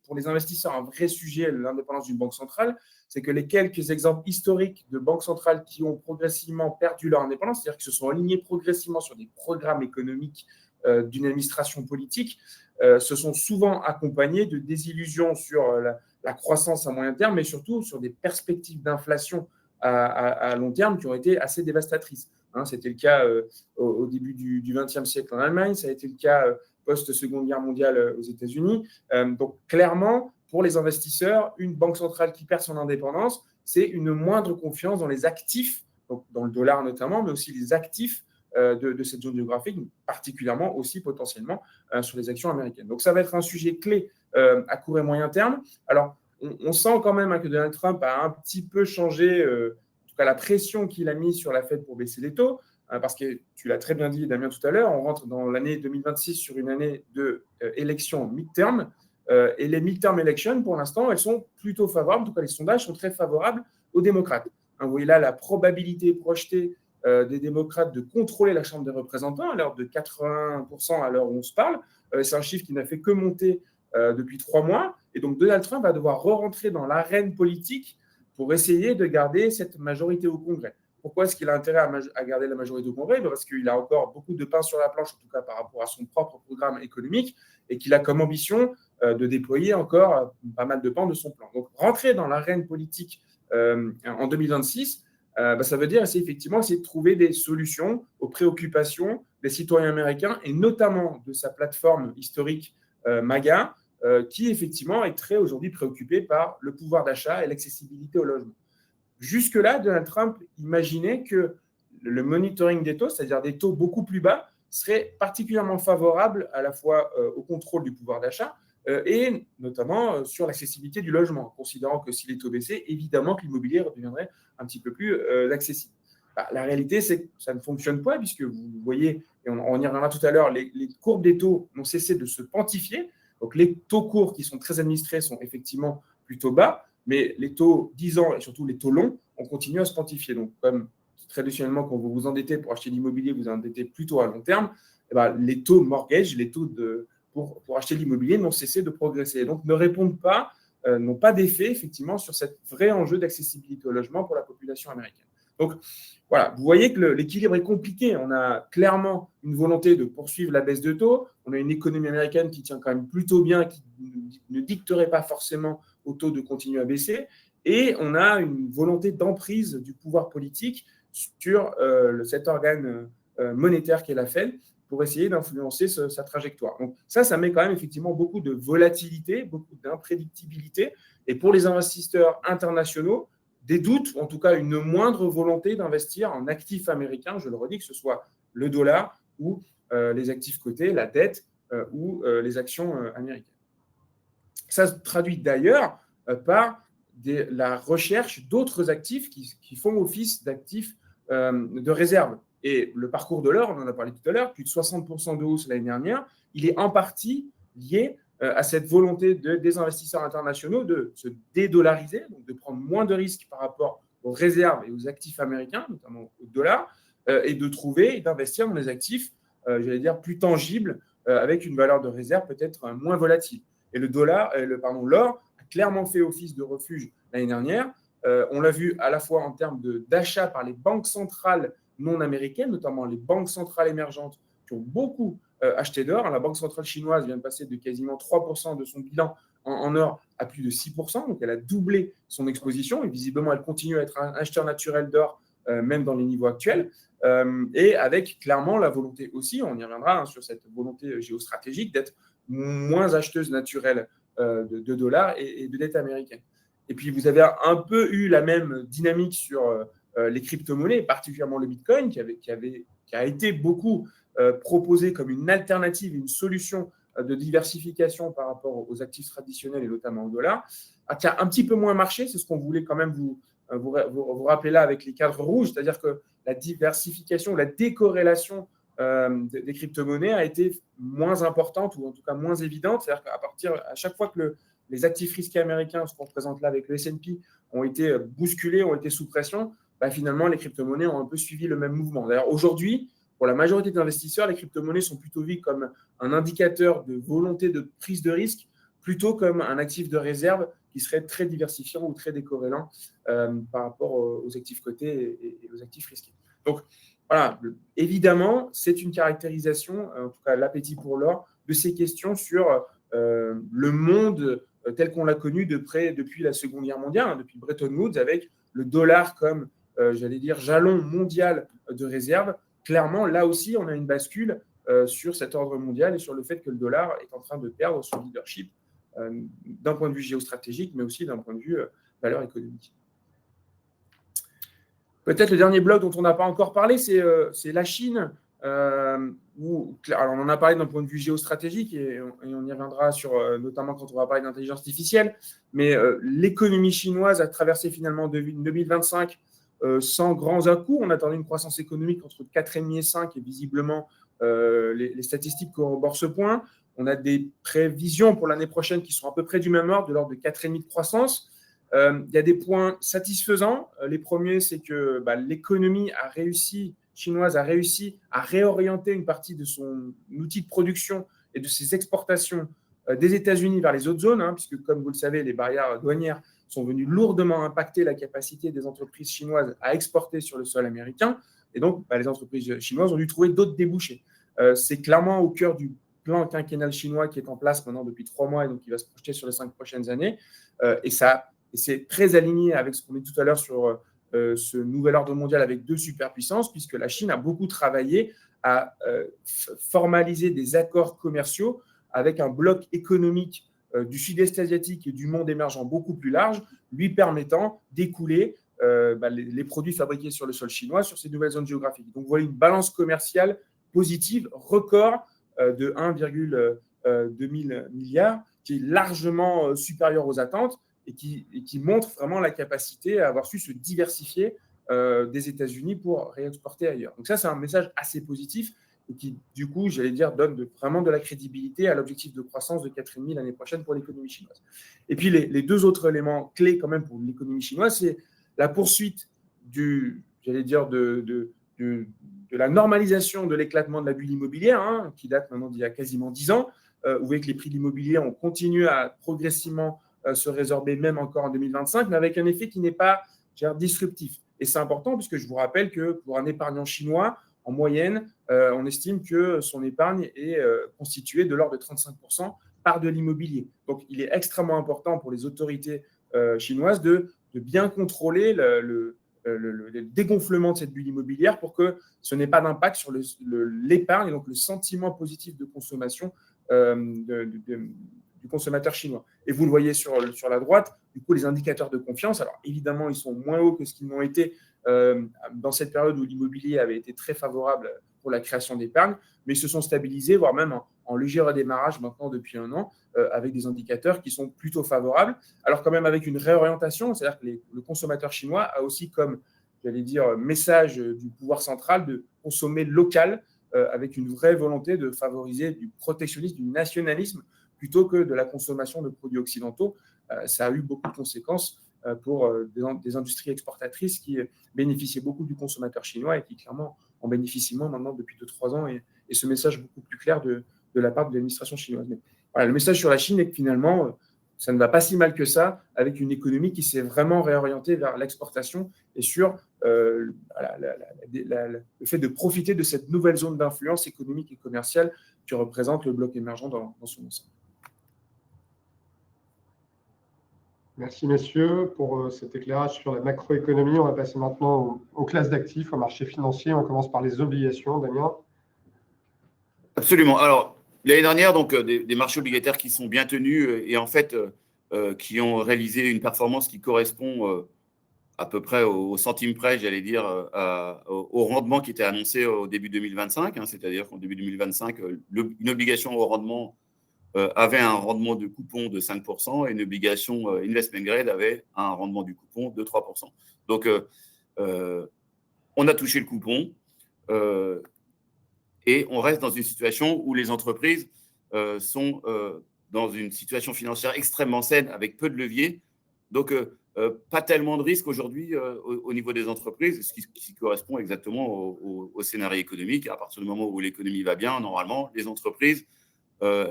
pour les investisseurs un vrai sujet, l'indépendance d'une banque centrale, c'est que les quelques exemples historiques de banques centrales qui ont progressivement perdu leur indépendance, c'est-à-dire qui se sont alignés progressivement sur des programmes économiques d'une administration politique, se sont souvent accompagnés de désillusions sur la croissance à moyen terme, mais surtout sur des perspectives d'inflation à long terme qui ont été assez dévastatrices. C'était le cas au début du XXe siècle en Allemagne, ça a été le cas post-Seconde Guerre mondiale aux États-Unis. Donc clairement, pour les investisseurs, une banque centrale qui perd son indépendance, c'est une moindre confiance dans les actifs, donc dans le dollar notamment, mais aussi les actifs de cette zone géographique, particulièrement aussi potentiellement sur les actions américaines. Donc ça va être un sujet clé à court et moyen terme. Alors, on sent quand même que Donald Trump a un petit peu changé, en tout cas la pression qu'il a mise sur la Fed pour baisser les taux, parce que tu l'as très bien dit, Damien, tout à l'heure, on rentre dans l'année 2026 sur une année d'élections midterm, et les midterm elections, pour l'instant, elles sont plutôt favorables, en tout cas les sondages sont très favorables aux démocrates. Vous voyez là la probabilité projetée des démocrates de contrôler la Chambre des représentants à l'heure de 80% à l'heure où on se parle. C'est un chiffre qui n'a fait que monter depuis 3 mois. Et donc, Donald Trump va devoir re-rentrer dans l'arène politique pour essayer de garder cette majorité au Congrès. Pourquoi est-ce qu'il a intérêt à garder la majorité au Congrès ? Parce qu'il a encore beaucoup de pain sur la planche, en tout cas par rapport à son propre programme économique, et qu'il a comme ambition de déployer encore pas mal de pans de son plan. Donc, rentrer dans l'arène politique en 2026, ça veut dire essayer de trouver des solutions aux préoccupations des citoyens américains, et notamment de sa plateforme historique MAGA, qui effectivement est très aujourd'hui préoccupé par le pouvoir d'achat et l'accessibilité au logement. Jusque-là, Donald Trump imaginait que le monitoring des taux, c'est-à-dire des taux beaucoup plus bas, serait particulièrement favorable à la fois au contrôle du pouvoir d'achat et notamment sur l'accessibilité du logement, considérant que si les taux baissaient, évidemment que l'immobilier redeviendrait un petit peu plus accessible. La réalité, c'est que ça ne fonctionne pas, puisque vous voyez, et on y reviendra tout à l'heure, les courbes des taux n'ont cessé de se quantifier. Donc, les taux courts qui sont très administrés sont effectivement plutôt bas, mais les taux 10 ans et surtout les taux longs ont continué à se quantifier. Donc, comme traditionnellement, quand vous vous endettez pour acheter l'immobilier, vous endettez plutôt à long terme, les taux mortgage, les taux pour acheter l'immobilier n'ont cessé de progresser. Donc, ne répondent pas, n'ont pas d'effet effectivement sur cet vrai enjeu d'accessibilité au logement pour la population américaine. Donc, voilà, vous voyez que l'équilibre est compliqué. On a clairement une volonté de poursuivre la baisse de taux. On a une économie américaine qui tient quand même plutôt bien, qui ne dicterait pas forcément au taux de continuer à baisser. Et on a une volonté d'emprise du pouvoir politique sur cet organe monétaire qu'est la Fed pour essayer d'influencer sa trajectoire. Donc ça met quand même effectivement beaucoup de volatilité, beaucoup d'imprédictibilité. Et pour les investisseurs internationaux, des doutes, ou en tout cas une moindre volonté d'investir en actifs américains, je le redis, que ce soit le dollar ou les actifs cotés, la dette ou les actions américaines. Ça se traduit d'ailleurs par la recherche d'autres actifs qui font office d'actifs de réserve. Et le parcours de l'or, on en a parlé tout à l'heure, plus de 60% de hausse l'année dernière, il est en partie lié à cette volonté des investisseurs internationaux de se dédollariser, donc de prendre moins de risques par rapport aux réserves et aux actifs américains, notamment au dollar, et de trouver et d'investir dans des actifs, j'allais dire, plus tangibles, avec une valeur de réserve peut-être moins volatile. Et l'or a clairement fait office de refuge l'année dernière. On l'a vu à la fois en termes d'achat par les banques centrales non américaines, notamment les banques centrales émergentes qui ont beaucoup acheté d'or. La banque centrale chinoise vient de passer de quasiment 3% de son bilan en or à plus de 6%, donc elle a doublé son exposition et visiblement elle continue à être un acheteur naturel d'or, même dans les niveaux actuels, et avec clairement la volonté aussi, on y reviendra sur cette volonté géostratégique d'être moins acheteuse naturelle de dollars et de dette américaine. Et puis vous avez un peu eu la même dynamique sur les crypto-monnaies, particulièrement le Bitcoin, qui a été beaucoup proposé comme une alternative, une solution de diversification par rapport aux actifs traditionnels et notamment au dollar, qui a un petit peu moins marché. C'est ce qu'on voulait quand même vous rappeler là avec les cadres rouges, c'est-à-dire que la diversification, la décorrélation des crypto-monnaies a été moins importante ou en tout cas moins évidente. C'est-à-dire à chaque fois que les actifs risqués américains, ce qu'on représente là avec le S&P, ont été bousculés, ont été sous pression, finalement, les crypto-monnaies ont un peu suivi le même mouvement. D'ailleurs, aujourd'hui, pour la majorité des investisseurs, les crypto-monnaies sont plutôt vues comme un indicateur de volonté de prise de risque, plutôt comme un actif de réserve qui serait très diversifiant ou très décorrélant par rapport aux actifs cotés et aux actifs risqués. Donc, voilà, évidemment, c'est une caractérisation, en tout cas l'appétit pour l'or, de ces questions sur le monde tel qu'on l'a connu depuis la Seconde Guerre mondiale, depuis Bretton Woods, avec le dollar comme, j'allais dire, jalon mondial de réserve. Clairement, là aussi, on a une bascule sur cet ordre mondial et sur le fait que le dollar est en train de perdre son leadership d'un point de vue géostratégique, mais aussi d'un point de vue valeur économique. Peut-être le dernier bloc dont on n'a pas encore parlé, c'est la Chine. Alors on en a parlé d'un point de vue géostratégique et on y reviendra notamment quand on va parler d'intelligence artificielle. Mais l'économie chinoise a traversé finalement 2025 sans grands à-coups. On attendait une croissance économique entre 4,5 et 5 et visiblement les statistiques corroborent ce point. On a des prévisions pour l'année prochaine qui sont à peu près du même ordre, de l'ordre de 4,5 de croissance. Il y a des points satisfaisants. Les premiers, c'est que l'économie chinoise a réussi à réorienter une partie de son outil de production et de ses exportations des États-Unis vers les autres zones, puisque, comme vous le savez, les barrières douanières sont venues lourdement impacter la capacité des entreprises chinoises à exporter sur le sol américain. Et donc, les entreprises chinoises ont dû trouver d'autres débouchés. C'est clairement au cœur du plan quinquennal chinois qui est en place maintenant depuis 3 mois et donc qui va se projeter sur les 5 prochaines années. Et c'est très aligné avec ce qu'on dit tout à l'heure sur ce nouvel ordre mondial avec 2 superpuissances, puisque la Chine a beaucoup travaillé à formaliser des accords commerciaux avec un bloc économique du sud-est asiatique et du monde émergent beaucoup plus large, lui permettant d'écouler les produits fabriqués sur le sol chinois sur ces nouvelles zones géographiques. Donc, voilà une balance commerciale positive, record de 1,2 milliard, qui est largement supérieur aux attentes et qui montre vraiment la capacité à avoir su se diversifier des États-Unis pour réexporter ailleurs. Donc ça, c'est un message assez positif et qui, du coup, j'allais dire, donne vraiment de la crédibilité à l'objectif de croissance de 4,5 l'année prochaine pour l'économie chinoise. Et puis, les 2 autres éléments clés quand même pour l'économie chinoise, c'est la poursuite de la normalisation de l'éclatement de la bulle immobilière, qui date maintenant d'il y a quasiment 10 ans. Vous voyez que les prix de l'immobilier ont continué à progressivement se résorber, même encore en 2025, mais avec un effet qui n'est pas disruptif. Et c'est important puisque je vous rappelle que pour un épargnant chinois, en moyenne, on estime que son épargne est constituée de l'ordre de 35% par de l'immobilier. Donc, il est extrêmement important pour les autorités chinoises de bien contrôler le dégonflement de cette bulle immobilière pour que ce n'ait pas d'impact sur l'épargne et donc le sentiment positif de consommation du consommateur chinois. Et vous le voyez sur la droite, du coup, les indicateurs de confiance, alors évidemment, ils sont moins hauts que ce qu'ils n'ont été dans cette période où l'immobilier avait été très favorable pour la création d'épargne, mais ils se sont stabilisés, voire même en léger redémarrage maintenant depuis un an, avec des indicateurs qui sont plutôt favorables, alors quand même avec une réorientation, c'est-à-dire que le consommateur chinois a aussi comme, j'allais dire, message du pouvoir central de consommer local, avec une vraie volonté de favoriser du protectionnisme, du nationalisme, plutôt que de la consommation de produits occidentaux. Ça a eu beaucoup de conséquences pour des industries exportatrices qui bénéficiaient beaucoup du consommateur chinois et qui clairement en bénéficient moins maintenant depuis 2-3 ans, et ce message beaucoup plus clair de la part de l'administration chinoise. Mais voilà, le message sur la Chine est que finalement, ça ne va pas si mal que ça, avec une économie qui s'est vraiment réorientée vers l'exportation et sur le fait de profiter de cette nouvelle zone d'influence économique et commerciale que représente le bloc émergent dans son ensemble. Merci messieurs pour cet éclairage sur la macroéconomie. On va passer maintenant aux classes d'actifs, au marché financier. On commence par les obligations, Damien. Absolument. Alors, l'année dernière, donc, des marchés obligataires qui sont bien tenus et en fait qui ont réalisé une performance qui correspond à peu près au centime près, j'allais dire, au rendement qui était annoncé au début 2025. C'est-à-dire qu'en début 2025, une obligation au rendement avait un rendement de coupon de 5% et une obligation investment grade avait un rendement du coupon de 3%. Donc, on a touché le coupon et on reste dans une situation où les entreprises sont dans une situation financière extrêmement saine avec peu de leviers. Donc, pas tellement de risques aujourd'hui au niveau des entreprises, ce qui correspond exactement au scénario économique. À partir du moment où l'économie va bien, normalement, les entreprises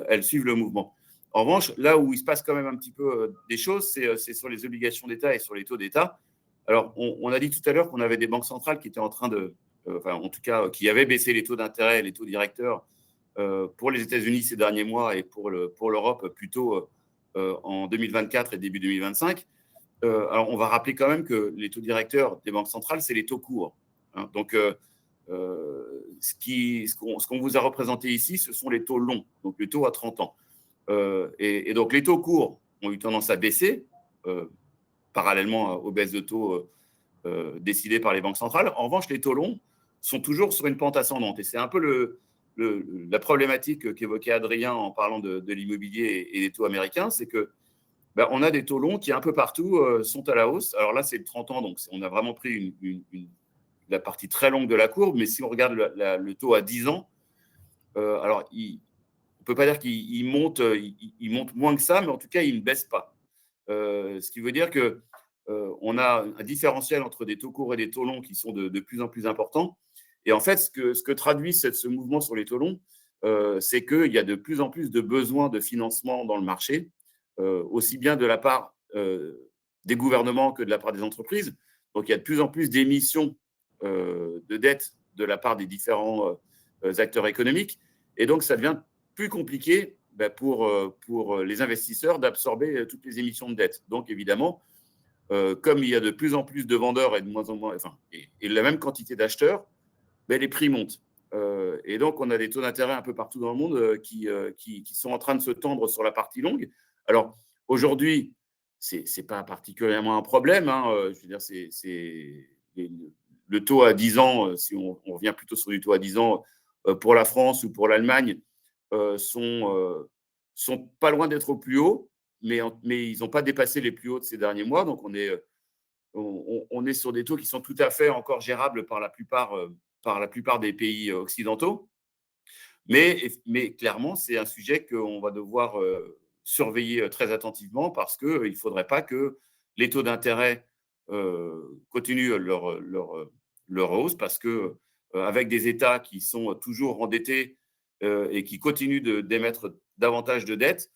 elles suivent le mouvement. En revanche, là où il se passe quand même un petit peu des choses, c'est sur les obligations d'État et sur les taux d'État. Alors, on a dit tout à l'heure qu'on avait des banques centrales qui étaient en train en tout cas, qui avaient baissé les taux d'intérêt, les taux directeurs pour les États-Unis ces derniers mois et pour l'Europe plutôt en 2024 et début 2025. Alors, on va rappeler quand même que les taux directeurs des banques centrales, c'est les taux courts. Donc, ce qu'on vous a représenté ici, ce sont les taux longs, donc les taux à 30 ans. Et donc, les taux courts ont eu tendance à baisser, parallèlement aux baisses de taux décidées par les banques centrales. En revanche, les taux longs sont toujours sur une pente ascendante. Et c'est un peu la problématique qu'évoquait Adrien en parlant de l'immobilier et des taux américains, c'est que on a des taux longs qui, un peu partout, sont à la hausse. Alors là, c'est le 30 ans, donc on a vraiment pris la partie très longue de la courbe, mais si on regarde le taux à 10 ans, alors on ne peut pas dire qu'il monte moins que ça, mais en tout cas, il ne baisse pas. Ce qui veut dire qu'on a un différentiel entre des taux courts et des taux longs qui sont de plus en plus importants. Et en fait, ce que traduit ce mouvement sur les taux longs, c'est qu'il y a de plus en plus de besoins de financement dans le marché, aussi bien de la part des gouvernements que de la part des entreprises. Donc, il y a de plus en plus d'émissions de dettes de la part des différents acteurs économiques. Et donc, ça devient plus compliqué pour les investisseurs d'absorber toutes les émissions de dettes. Donc, évidemment, comme il y a de plus en plus de vendeurs et de moins en moins, et la même quantité d'acheteurs, les prix montent. Et donc, on a des taux d'intérêt un peu partout dans le monde qui sont en train de se tendre sur la partie longue. Alors, aujourd'hui, ce n'est pas particulièrement un problème. Je veux dire, le taux à 10 ans, si on revient plutôt sur du taux à 10 ans, pour la France ou pour l'Allemagne, sont pas loin d'être au plus haut, mais ils n'ont pas dépassé les plus hauts de ces derniers mois. Donc, on est sur des taux qui sont tout à fait encore gérables par la plupart des pays occidentaux. Mais clairement, c'est un sujet qu'on va devoir surveiller très attentivement parce qu'il ne faudrait pas que les taux d'intérêt continuent leur hausse parce qu'avec des États qui sont toujours endettés et qui continuent d'émettre davantage de dettes,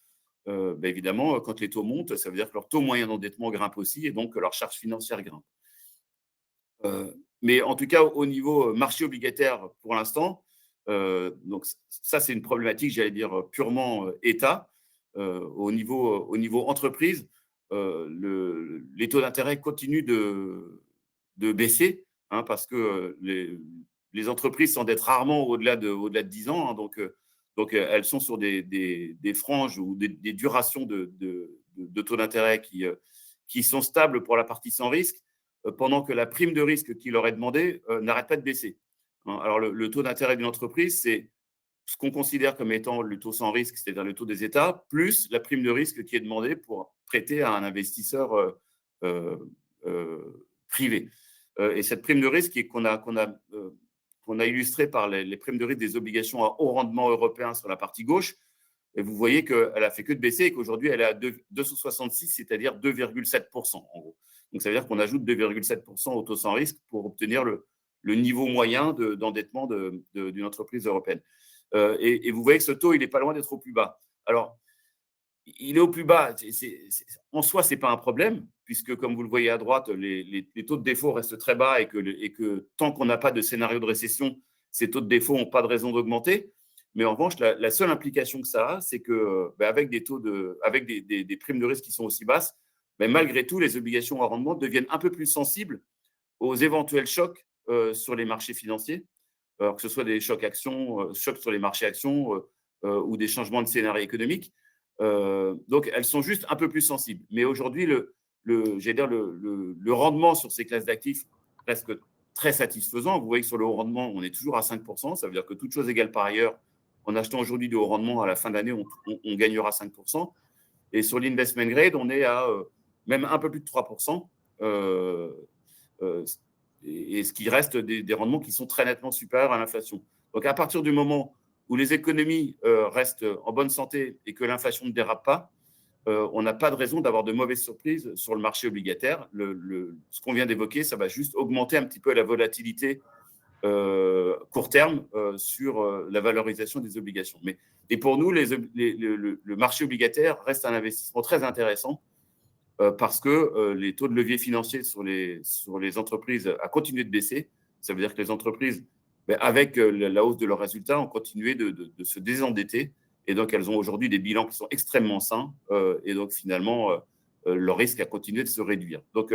évidemment, quand les taux montent, ça veut dire que leur taux moyen d'endettement grimpe aussi et donc que leur charge financière grimpe. Mais en tout cas, au niveau marché obligataire, pour l'instant, donc ça, c'est une problématique, j'allais dire, purement État. Au niveau entreprise, les taux d'intérêt continuent de baisser, hein, parce que les entreprises s'endettent rarement au-delà de 10 ans. Hein, donc, elles sont sur des franges ou des durations de taux d'intérêt qui sont stables pour la partie sans risque, pendant que la prime de risque qui leur est demandée n'arrête pas de baisser. Hein, alors, le taux d'intérêt d'une entreprise, c'est ce qu'on considère comme étant le taux sans risque, c'est-à-dire le taux des États, plus la prime de risque qui est demandée pour prêter à un investisseur privé. Et cette prime de risque qu'on a illustrée par les primes de risque des obligations à haut rendement européen sur la partie gauche, et vous voyez qu'elle a fait que de baisser et qu'aujourd'hui, elle est à 2,66, c'est-à-dire 2,7% en gros. Donc, ça veut dire qu'on ajoute 2,7% au taux sans risque pour obtenir le niveau moyen d'endettement d'une entreprise européenne. Et vous voyez que ce taux, il n'est pas loin d'être au plus bas. Alors, il est au plus bas. En soi, ce n'est pas un problème, puisque, comme vous le voyez à droite, les taux de défaut restent très bas et que tant qu'on n'a pas de scénario de récession, ces taux de défaut n'ont pas de raison d'augmenter. Mais en revanche, la seule implication que ça a, c'est qu'avec des primes de risque qui sont aussi basses, malgré tout, les obligations à rendement deviennent un peu plus sensibles aux éventuels chocs sur les marchés financiers, que ce soit des chocs sur les marchés actions ou des changements de scénario économique. Donc, elles sont juste un peu plus sensibles. Mais aujourd'hui, le rendement sur ces classes d'actifs reste très satisfaisant. Vous voyez que sur le haut rendement, on est toujours à 5%. Ça veut dire que toute chose égale par ailleurs, en achetant aujourd'hui du haut rendement, à la fin d'année, on gagnera 5%. Et sur l'investment grade, on est à même un peu plus de 3%. Et ce qui reste des rendements qui sont très nettement supérieurs à l'inflation. Donc, à partir du moment où les économies restent en bonne santé et que l'inflation ne dérape pas, on n'a pas de raison d'avoir de mauvaises surprises sur le marché obligataire. Ce qu'on vient d'évoquer, ça va juste augmenter un petit peu la volatilité court terme sur la valorisation des obligations. Et pour nous, le marché obligataire reste un investissement très intéressant parce que les taux de levier financier sur les entreprises a continué de baisser. Ça veut dire que les entreprises, avec la hausse de leurs résultats, ont continué de se désendetter. Et donc, elles ont aujourd'hui des bilans qui sont extrêmement sains. Et donc, finalement, leur risque a continué de se réduire. Donc,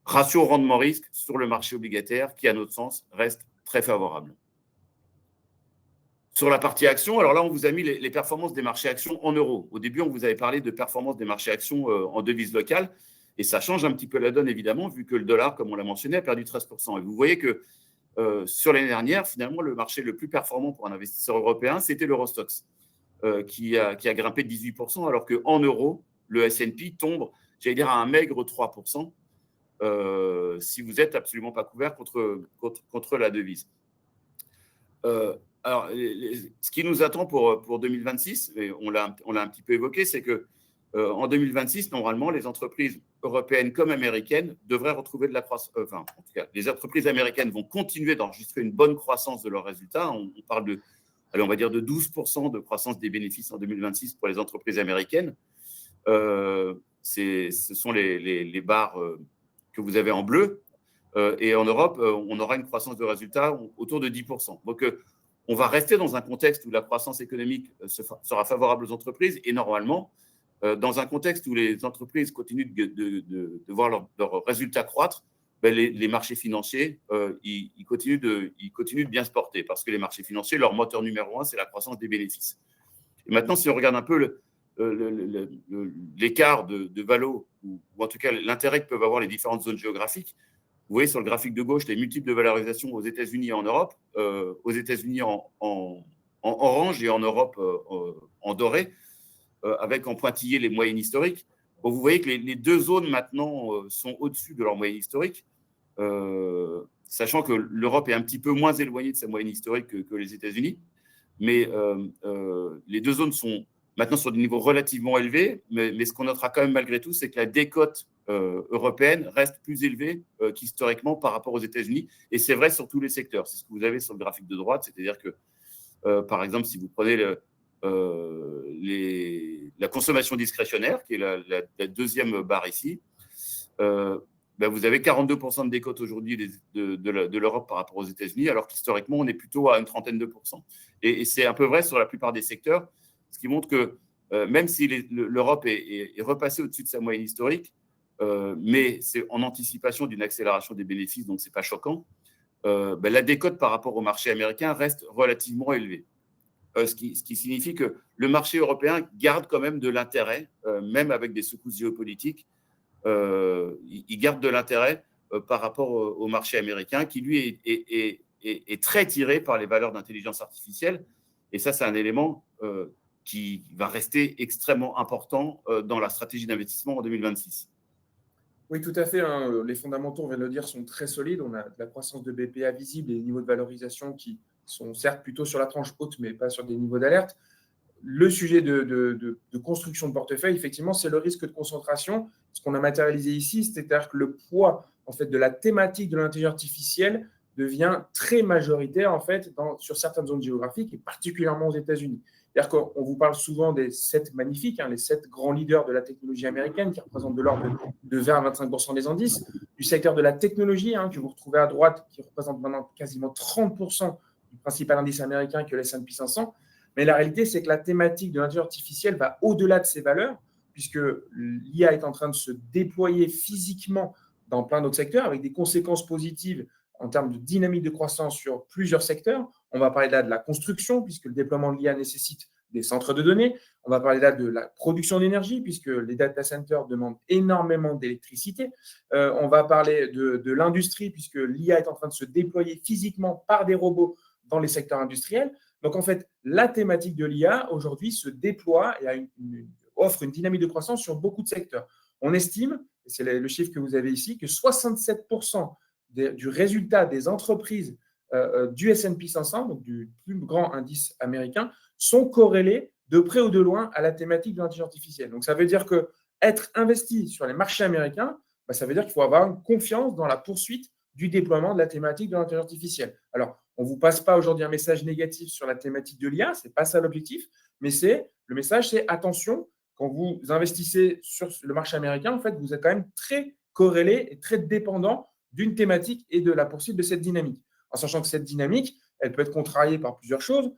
ratio rendement-risque sur le marché obligataire qui, à notre sens, reste très favorable. Sur la partie actions, alors là, on vous a mis les performances des marchés actions en euros. Au début, on vous avait parlé de performances des marchés actions en devises locales. Et ça change un petit peu la donne, évidemment, vu que le dollar, comme on l'a mentionné, a perdu 13%. Et vous voyez que sur l'année dernière, finalement, le marché le plus performant pour un investisseur européen, c'était l'Eurostoxx, qui a grimpé de 18%, alors qu'en euros, le S&P tombe, j'allais dire, à un maigre 3%. Si vous n'êtes absolument pas couvert contre la devise. Alors, ce qui nous attend pour 2026, et on l'a un petit peu évoqué, c'est qu'en 2026, normalement, les entreprises européennes comme américaines devraient retrouver de la croissance. En tout cas, les entreprises américaines vont continuer d'enregistrer une bonne croissance de leurs résultats. On parle on va dire de 12% de croissance des bénéfices en 2026 pour les entreprises américaines. Ce sont les barres que vous avez en bleu. Et en Europe, on aura une croissance de résultats autour de 10%. Donc, on va rester dans un contexte où la croissance économique sera favorable aux entreprises et normalement, dans un contexte où les entreprises continuent de voir leurs résultats croître, les marchés financiers, ils continuent de bien se porter parce que les marchés financiers, leur moteur numéro un, c'est la croissance des bénéfices. Et maintenant, si on regarde un peu l'écart de valo, ou en tout cas l'intérêt que peuvent avoir les différentes zones géographiques, vous voyez sur le graphique de gauche les multiples de valorisation aux États-Unis et en Europe, aux États-Unis en orange et en Europe en doré, avec en pointillé les moyennes historiques. Bon, vous voyez que les deux zones maintenant sont au-dessus de leur moyenne historique, sachant que l'Europe est un petit peu moins éloignée de sa moyenne historique que les États-Unis, mais les deux zones sont maintenant sur des niveaux relativement élevés, mais ce qu'on notera quand même malgré tout, c'est que la décote européenne reste plus élevée qu'historiquement par rapport aux États-Unis, et c'est vrai sur tous les secteurs. C'est ce que vous avez sur le graphique de droite, c'est-à-dire que, par exemple, si vous prenez la consommation discrétionnaire, qui est la deuxième barre ici, vous avez 42% de décote aujourd'hui de l'Europe par rapport aux États-Unis, alors qu'historiquement, on est plutôt à une trentaine de pourcents. Et c'est un peu vrai sur la plupart des secteurs, ce qui montre que même si l'Europe est repassée au-dessus de sa moyenne historique, mais c'est en anticipation d'une accélération des bénéfices, donc ce n'est pas choquant, la décote par rapport au marché américain reste relativement élevée. Ce qui signifie que le marché européen garde quand même de l'intérêt, même avec des secousses géopolitiques, il garde de l'intérêt par rapport au marché américain, qui lui est très tiré par les valeurs d'intelligence artificielle. Et ça, c'est un élément qui va rester extrêmement important dans la stratégie d'investissement en 2026. Oui, tout à fait. Hein. Les fondamentaux, on vient de le dire, sont très solides. On a de la croissance de BPA visible et des niveaux de valorisation qui sont certes plutôt sur la tranche haute, mais pas sur des niveaux d'alerte. Le sujet de construction de portefeuille, effectivement, c'est le risque de concentration. Ce qu'on a matérialisé ici, c'est-à-dire que le poids en fait, de la thématique de l'intelligence artificielle devient très majoritaire en fait, sur certaines zones géographiques et particulièrement aux États-Unis. C'est-à-dire qu'on vous parle souvent des 7 magnifiques, les 7 grands leaders de la technologie américaine qui représentent de l'ordre de 20 à 25% des indices, du secteur de la technologie que vous retrouvez à droite qui représente maintenant quasiment 30% du principal indice américain que le S&P 500. Mais la réalité, c'est que la thématique de l'intelligence artificielle va au-delà de ces valeurs, puisque l'IA est en train de se déployer physiquement dans plein d'autres secteurs, avec des conséquences positives en termes de dynamique de croissance sur plusieurs secteurs. On va parler là de la construction, puisque le déploiement de l'IA nécessite des centres de données. On va parler là de la production d'énergie, puisque les data centers demandent énormément d'électricité. On va parler de l'industrie, puisque l'IA est en train de se déployer physiquement par des robots dans les secteurs industriels. Donc, en fait, la thématique de l'IA, aujourd'hui, se déploie et offre une dynamique de croissance sur beaucoup de secteurs. On estime, et c'est le chiffre que vous avez ici, que 67% du résultat des entreprises du S&P 500, donc du plus grand indice américain, sont corrélés de près ou de loin à la thématique de l'intelligence artificielle. Donc, ça veut dire qu'être investi sur les marchés américains, ça veut dire qu'il faut avoir une confiance dans la poursuite du déploiement de la thématique de l'intelligence artificielle. Alors, on ne vous passe pas aujourd'hui un message négatif sur la thématique de l'IA, ce n'est pas ça l'objectif, mais le message, c'est attention, quand vous investissez sur le marché américain, en fait, vous êtes quand même très corrélé et très dépendant d'une thématique et de la poursuite de cette dynamique. En sachant que cette dynamique, elle peut être contrariée par plusieurs choses,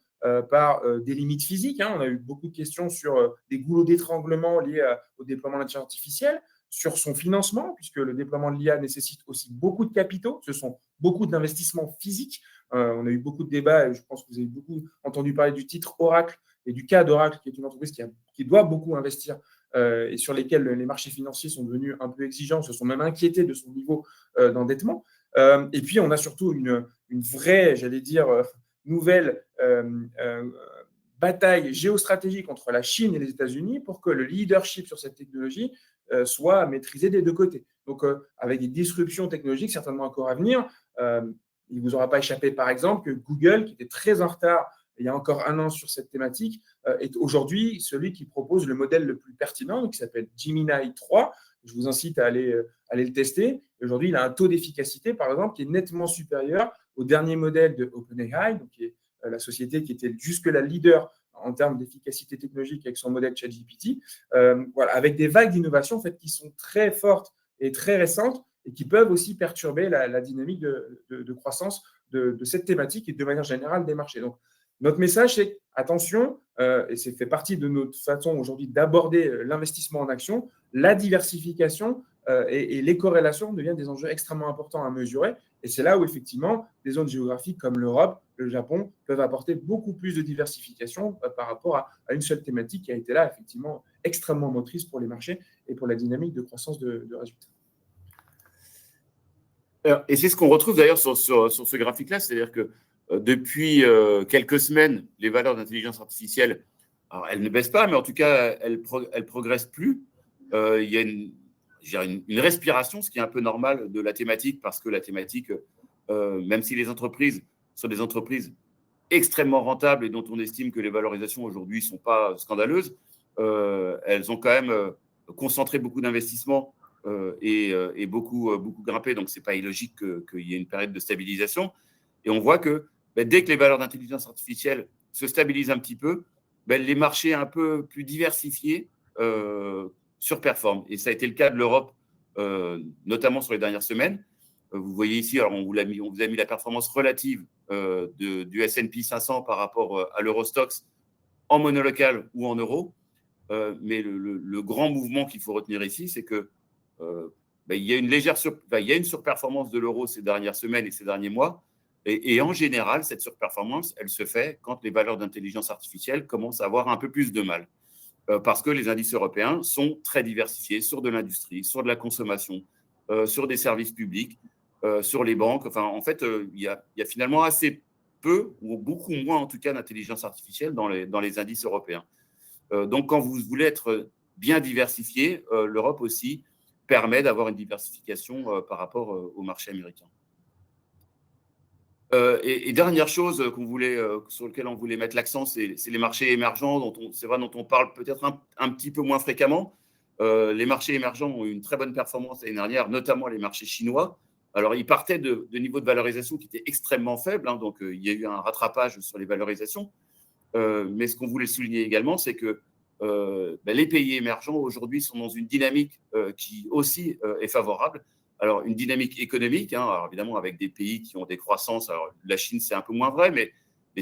par des limites physiques. On a eu beaucoup de questions sur des goulots d'étranglement liés au déploiement de l'intelligence artificielle, sur son financement, puisque le déploiement de l'IA nécessite aussi beaucoup de capitaux. Ce sont beaucoup d'investissements physiques. On a eu beaucoup de débats, et je pense que vous avez beaucoup entendu parler du titre Oracle et du cas d'Oracle, qui est une entreprise qui doit beaucoup investir et sur lesquels les marchés financiers sont devenus un peu exigeants, se sont même inquiétés de son niveau d'endettement. Et puis, on a surtout une vraie, j'allais dire, nouvelle bataille géostratégique entre la Chine et les États-Unis pour que le leadership sur cette technologie soit maîtrisé des deux côtés. Donc, avec des disruptions technologiques certainement encore à venir, il ne vous aura pas échappé, par exemple, que Google, qui était très en retard il y a encore un an sur cette thématique, est aujourd'hui celui qui propose le modèle le plus pertinent, qui s'appelle Gemini 3. Je vous incite à aller le tester. Aujourd'hui, il a un taux d'efficacité, par exemple, qui est nettement supérieur au dernier modèle de OpenAI, donc qui est la société qui était jusque-là leader en termes d'efficacité technologique avec son modèle ChatGPT, voilà, avec des vagues d'innovation en fait, qui sont très fortes et très récentes et qui peuvent aussi perturber la dynamique de croissance de cette thématique et de manière générale des marchés. Donc, notre message, c'est attention, et c'est fait partie de notre façon aujourd'hui d'aborder l'investissement en action, la diversification et les corrélations deviennent des enjeux extrêmement importants à mesurer. Et c'est là où, effectivement, des zones géographiques comme l'Europe, le Japon, peuvent apporter beaucoup plus de diversification par rapport à une seule thématique qui a été là, effectivement, extrêmement motrice pour les marchés et pour la dynamique de croissance de résultats. Et c'est ce qu'on retrouve d'ailleurs sur ce graphique-là, c'est-à-dire que depuis quelques semaines, les valeurs d'intelligence artificielle, alors elles ne baissent pas, mais en tout cas, elles progressent plus. Il y a une respiration, ce qui est un peu normal de la thématique, parce que la thématique, même si les entreprises sont des entreprises extrêmement rentables et dont on estime que les valorisations aujourd'hui ne sont pas scandaleuses, elles ont quand même concentré beaucoup d'investissements et beaucoup grimpé. Donc, ce n'est pas illogique qu'il y ait une période de stabilisation. Et on voit que dès que les valeurs d'intelligence artificielle se stabilisent un petit peu, les marchés un peu plus diversifiés surperforment. Et ça a été le cas de l'Europe notamment sur les dernières semaines. Vous voyez ici, alors on vous a mis la performance relative du S&P 500 par rapport à l'Eurostoxx en monnaie locale ou en euros. Mais le grand mouvement qu'il faut retenir ici, c'est que il y a une surperformance de l'euro ces dernières semaines et ces derniers mois. Et en général, cette surperformance, elle se fait quand les valeurs d'intelligence artificielle commencent à avoir un peu plus de mal. Parce que les indices européens sont très diversifiés sur de l'industrie, sur de la consommation, sur des services publics, sur les banques. Enfin, en fait, il y a finalement assez peu, ou beaucoup moins en tout cas, d'intelligence artificielle dans les indices européens. Donc, quand vous voulez être bien diversifié, l'Europe aussi permet d'avoir une diversification par rapport au marché américain. Et dernière chose sur laquelle on voulait mettre l'accent, c'est les marchés émergents, dont on parle peut-être un petit peu moins fréquemment. Les marchés émergents ont eu une très bonne performance l'année dernière, notamment les marchés chinois. Alors, ils partaient de niveaux de valorisation qui étaient extrêmement faibles, hein, donc il y a eu un rattrapage sur les valorisations. Mais ce qu'on voulait souligner également, c'est que les pays émergents aujourd'hui sont dans une dynamique qui aussi est favorable. Alors, une dynamique économique, hein, alors évidemment avec des pays qui ont des croissances. Alors, la Chine, c'est un peu moins vrai, mais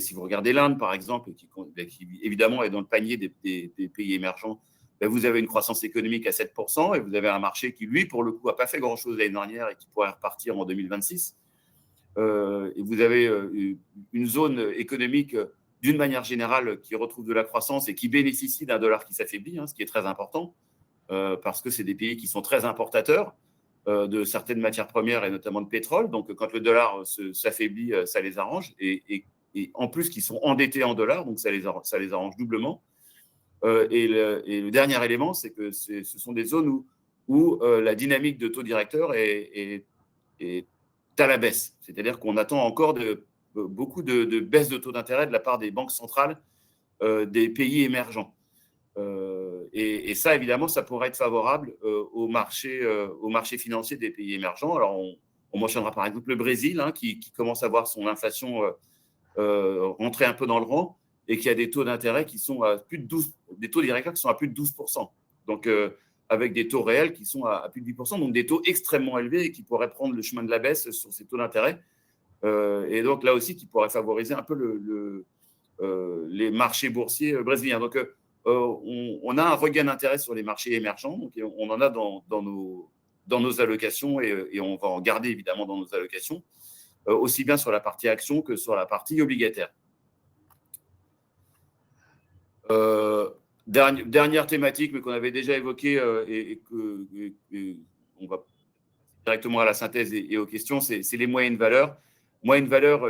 si vous regardez l'Inde, par exemple, qui évidemment est dans le panier des pays émergents, vous avez une croissance économique à 7% et vous avez un marché qui, lui, pour le coup, n'a pas fait grand-chose l'année dernière et qui pourrait repartir en 2026. Et vous avez une zone économique d'une manière générale qui retrouve de la croissance et qui bénéficie d'un dollar qui s'affaiblit, hein, ce qui est très important, parce que c'est des pays qui sont très importateurs de certaines matières premières et notamment de pétrole. Donc, quand le dollar s'affaiblit, ça les arrange. Et en plus, qu'ils sont endettés en dollars, donc ça les arrange doublement. Et le dernier élément, c'est que ce sont des zones où la dynamique de taux directeur est à la baisse. C'est-à-dire qu'on attend encore beaucoup de baisse de taux d'intérêt de la part des banques centrales des pays émergents. Et ça, évidemment, ça pourrait être favorable au marché financier des pays émergents. Alors, on mentionnera par exemple le Brésil, hein, qui commence à voir son inflation rentrer un peu dans le rang et qui a des taux d'intérêt qui sont à plus de 12%, des taux directeurs qui sont à plus de 12%. Donc, avec des taux réels qui sont à plus de 8%, donc des taux extrêmement élevés et qui pourraient prendre le chemin de la baisse sur ces taux d'intérêt. Et donc, là aussi, qui pourrait favoriser un peu les marchés boursiers brésiliens. Donc, on a un regain d'intérêt sur les marchés émergents, donc on en a dans nos allocations et on va en garder évidemment dans nos allocations, aussi bien sur la partie action que sur la partie obligataire. Dernière thématique, mais qu'on avait déjà évoquée et on va directement à la synthèse et aux questions, c'est les moyennes valeurs. Moyennes valeurs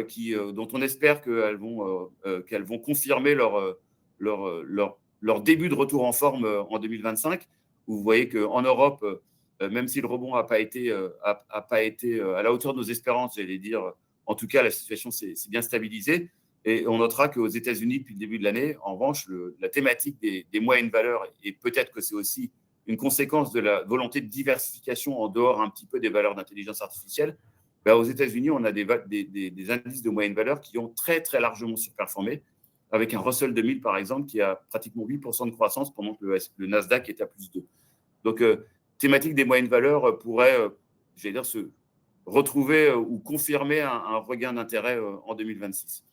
dont on espère qu'elles vont confirmer leur début de retour en forme en 2025. Vous voyez qu'en Europe, même si le rebond n'a pas été à la hauteur de nos espérances, j'allais dire, en tout cas, la situation s'est bien stabilisée. Et on notera qu'aux États-Unis, depuis le début de l'année, en revanche, la thématique des moyennes valeurs, et peut-être que c'est aussi une conséquence de la volonté de diversification en dehors un petit peu des valeurs d'intelligence artificielle, aux États-Unis, on a des indices de moyenne valeur qui ont très, très largement surperformé, avec un Russell 2000, par exemple, qui a pratiquement 8% de croissance pendant que le Nasdaq est à plus 2. Donc, thématique des moyennes valeurs pourrait, j'allais dire, se retrouver ou confirmer un regain d'intérêt en 2026.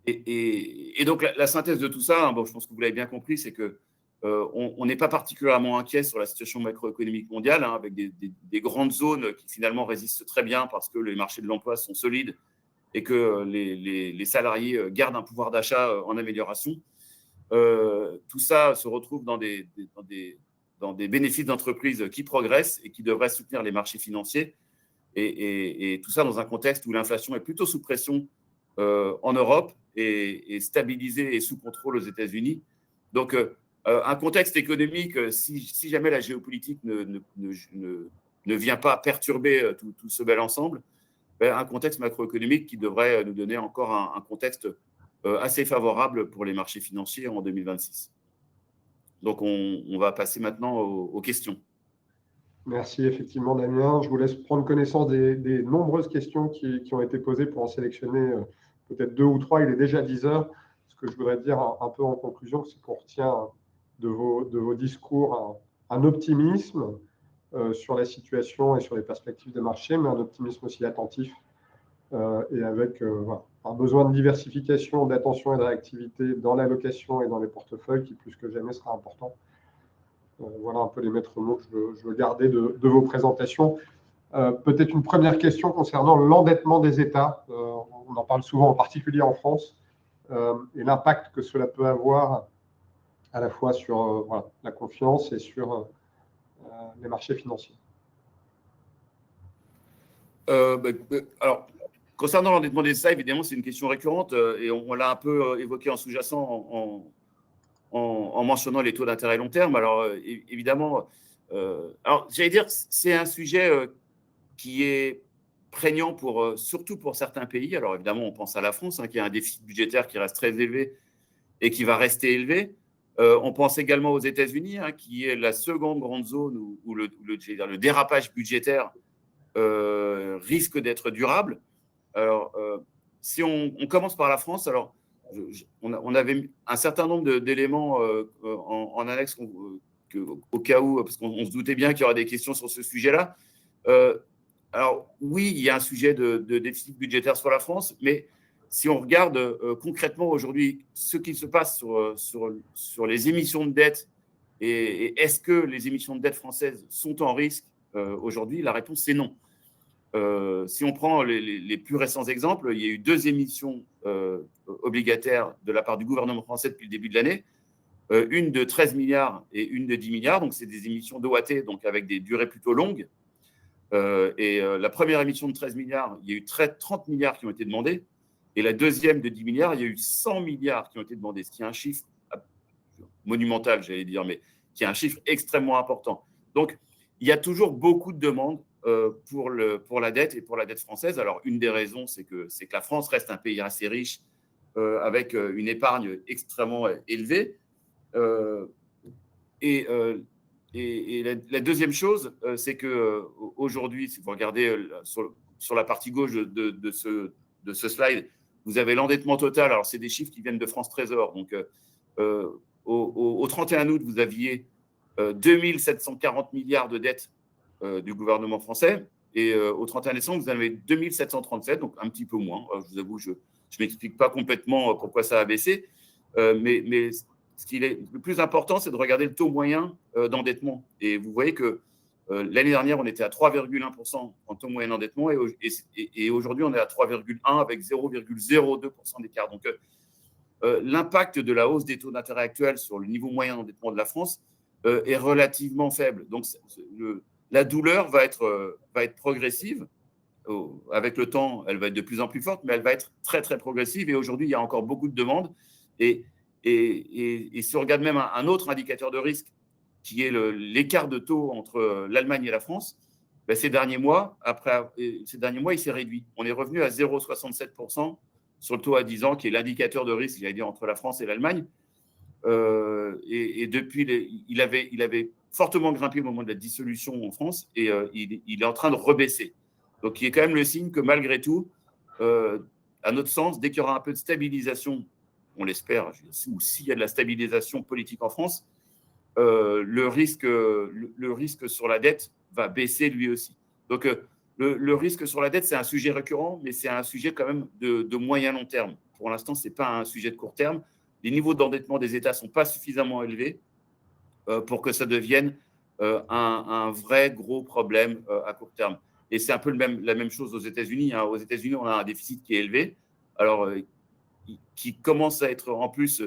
Et donc, la synthèse de tout ça, je pense que vous l'avez bien compris, c'est que on n'est pas particulièrement inquiet sur la situation macroéconomique mondiale, hein, avec des grandes zones qui finalement résistent très bien parce que les marchés de l'emploi sont solides et que les salariés gardent un pouvoir d'achat en amélioration. Tout ça se retrouve dans des bénéfices d'entreprises qui progressent et qui devraient soutenir les marchés financiers. Et tout ça dans un contexte où l'inflation est plutôt sous pression en Europe et stabilisée et sous contrôle aux États-Unis. Donc, un contexte économique, si jamais la géopolitique ne vient pas perturber tout ce bel ensemble, un contexte macroéconomique qui devrait nous donner encore un contexte assez favorable pour les marchés financiers en 2026. Donc, on va passer maintenant aux questions. Merci effectivement, Damien. Je vous laisse prendre connaissance des nombreuses questions qui ont été posées pour en sélectionner peut-être 2 ou 3. Il est déjà 10 heures. Ce que je voudrais dire un peu en conclusion, c'est qu'on retient de vos discours un optimisme, sur la situation et sur les perspectives de marché, mais un optimisme aussi attentif et avec un besoin de diversification, d'attention et de réactivité dans l'allocation et dans les portefeuilles qui, plus que jamais, sera important. Voilà un peu les maîtres mots que je veux garder de vos présentations. Peut-être une première question concernant l'endettement des États. On en parle souvent, en particulier en France, et l'impact que cela peut avoir à la fois sur la confiance et sur les marchés financiers. Alors, concernant l'endettement des États, évidemment, c'est une question récurrente et on l'a un peu évoqué en sous-jacent en mentionnant les taux d'intérêt long terme. Alors, évidemment, alors j'allais dire, c'est un sujet qui est prégnant surtout pour certains pays. Alors, évidemment, on pense à la France, qui a un déficit budgétaire qui reste très élevé et qui va rester élevé. On pense également aux États-Unis, qui est la seconde grande zone où le dérapage budgétaire risque d'être durable. Alors, si on commence par la France, alors on avait mis un certain nombre d'éléments en annexe au cas où, parce qu'on se doutait bien qu'il y aurait des questions sur ce sujet-là. Alors oui, il y a un sujet de déficit budgétaire sur la France, mais si on regarde concrètement aujourd'hui ce qui se passe sur les émissions de dette et est-ce que les émissions de dette françaises sont en risque aujourd'hui, la réponse c'est non. Si on prend les plus récents exemples, il y a eu 2 émissions obligataires de la part du gouvernement français depuis le début de l'année, une de 13 milliards et une de 10 milliards, donc c'est des émissions d'OAT, donc avec des durées plutôt longues. La première émission de 13 milliards, il y a eu 30 milliards qui ont été demandés, et la deuxième de 10 milliards, il y a eu 100 milliards qui ont été demandés, ce qui est un chiffre monumental, j'allais dire, mais qui est un chiffre extrêmement important. Donc, il y a toujours beaucoup de demandes pour la dette et pour la dette française. Alors, une des raisons, c'est que la France reste un pays assez riche avec une épargne extrêmement élevée. Et la deuxième chose, c'est qu'aujourd'hui, si vous regardez sur la partie gauche de ce slide, vous avez l'endettement total. Alors, c'est des chiffres qui viennent de France Trésor. Donc, au 31 août, vous aviez 2740 milliards de dettes du gouvernement français. Et au 31 décembre, vous en avez 2737, donc un petit peu moins. Je vous avoue, je ne m'explique pas complètement pourquoi ça a baissé. Mais ce qui est le plus important, c'est de regarder le taux moyen d'endettement. Et vous voyez que l'année dernière, on était à 3,1% en taux moyen d'endettement et aujourd'hui, on est à 3,1 avec 0,02% d'écart. Donc, l'impact de la hausse des taux d'intérêt actuels sur le niveau moyen d'endettement de la France est relativement faible. Donc, la douleur va être progressive. Avec le temps, elle va être de plus en plus forte, mais elle va être très, très progressive. Et aujourd'hui, il y a encore beaucoup de demandes. Et si on regarde même un autre indicateur de risque, qui est l'écart de taux entre l'Allemagne et la France, ben ces derniers mois, il s'est réduit. On est revenu à 0,67% sur le taux à 10 ans, qui est l'indicateur de risque, j'allais dire, entre la France et l'Allemagne. Et depuis, il avait fortement grimpé au moment de la dissolution en France et il est en train de rebaisser. Donc, il y a quand même le signe que malgré tout, à notre sens, dès qu'il y aura un peu de stabilisation, on l'espère, ou s'il y a de la stabilisation politique en France, le risque sur la dette va baisser lui aussi. Donc, le risque sur la dette, c'est un sujet récurrent, mais c'est un sujet quand même de moyen-long terme. Pour l'instant, ce n'est pas un sujet de court terme. Les niveaux d'endettement des États ne sont pas suffisamment élevés pour que ça devienne un vrai gros problème à court terme. Et c'est un peu la même chose aux États-Unis. Aux États-Unis, on a un déficit qui est élevé, alors qui commence à être en plus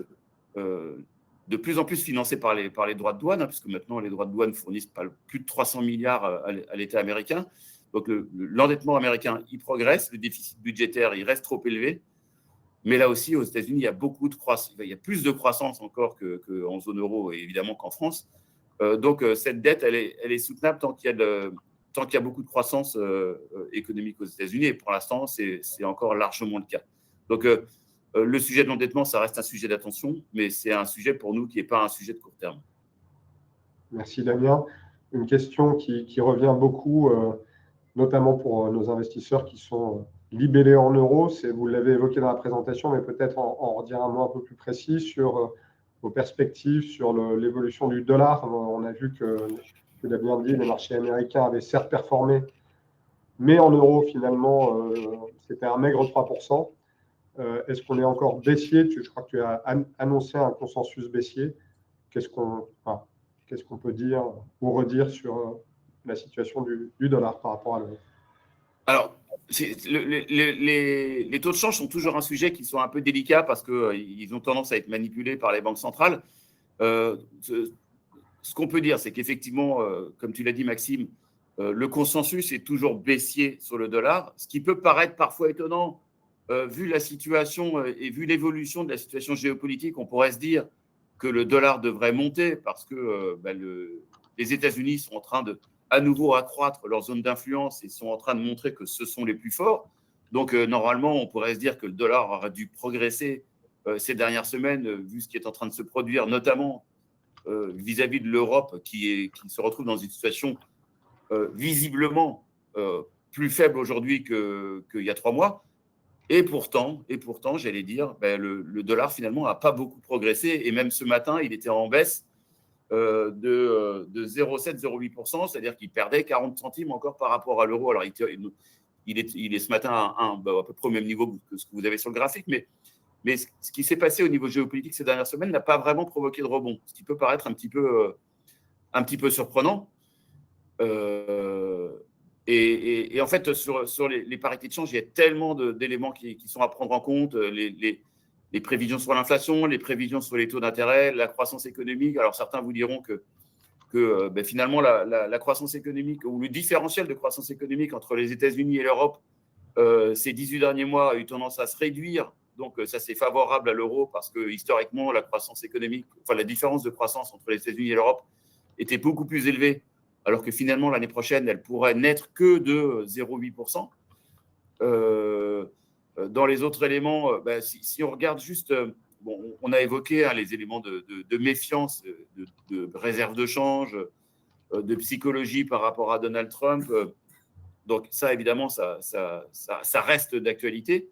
de plus en plus financé par les droits de douane, puisque maintenant les droits de douane fournissent plus de 300 milliards à l'État américain. Donc l'endettement américain, il progresse, le déficit budgétaire, il reste trop élevé. Mais là aussi, aux États-Unis, il y a beaucoup de croissance. Il y a plus de croissance encore qu'en zone euro et évidemment qu'en France. Donc, cette dette, elle est soutenable tant qu'il y a beaucoup de croissance économique aux États-Unis. Et pour l'instant, c'est encore largement le cas. Donc, le sujet de l'endettement, ça reste un sujet d'attention, mais c'est un sujet pour nous qui n'est pas un sujet de court terme. Merci Damien. Une question qui revient beaucoup, notamment pour nos investisseurs qui sont libellés en euros. Vous l'avez évoqué dans la présentation, mais peut-être en redire un mot un peu plus précis sur vos perspectives sur l'évolution du dollar. On a vu que tu l'as bien dit, les marchés américains avaient certes performé, mais en euros, finalement, c'était un maigre 3%. Est-ce qu'on est encore baissier? Je crois que tu as annoncé un consensus baissier. Qu'est-ce qu'on peut dire ou redire sur la situation du dollar par rapport à l'euro? Alors, les taux de change sont toujours un sujet qui sont un peu délicats parce qu'ils ont tendance à être manipulés par les banques centrales. Ce qu'on peut dire, c'est qu'effectivement, comme tu l'as dit, Maxime, le consensus est toujours baissier sur le dollar, ce qui peut paraître parfois étonnant. Vu la situation et vu l'évolution de la situation géopolitique, on pourrait se dire que le dollar devrait monter parce que les États-Unis sont en train de à nouveau accroître leur zone d'influence et sont en train de montrer que ce sont les plus forts. Donc, normalement, on pourrait se dire que le dollar aurait dû progresser ces dernières semaines, vu ce qui est en train de se produire, notamment vis-à-vis de l'Europe, qui se retrouve dans une situation visiblement plus faible aujourd'hui qu'il y a 3 mois. Et pourtant, j'allais dire, le dollar finalement n'a pas beaucoup progressé. Et même ce matin, il était en baisse de 0,7-0,8%, c'est-à-dire qu'il perdait 40 centimes encore par rapport à l'euro. Alors, il est ce matin à peu près au même niveau que ce que vous avez sur le graphique, mais ce qui s'est passé au niveau géopolitique ces dernières semaines n'a pas vraiment provoqué de rebond, ce qui peut paraître un petit peu surprenant. Et en fait, sur les parités de change, il y a tellement d'éléments qui sont à prendre en compte. Les prévisions sur l'inflation, les prévisions sur les taux d'intérêt, la croissance économique. Alors, certains vous diront que finalement, la croissance économique ou le différentiel de croissance économique entre les États-Unis et l'Europe ces 18 derniers mois a eu tendance à se réduire. Donc, ça, c'est favorable à l'euro parce que historiquement, la croissance économique, la différence de croissance entre les États-Unis et l'Europe était beaucoup plus élevée, alors que finalement, l'année prochaine, elle pourrait n'être que de 0,8%. Dans les autres éléments, si on regarde juste, on a évoqué les éléments de méfiance, de réserve de change, de psychologie par rapport à Donald Trump. Donc ça, évidemment, ça reste d'actualité.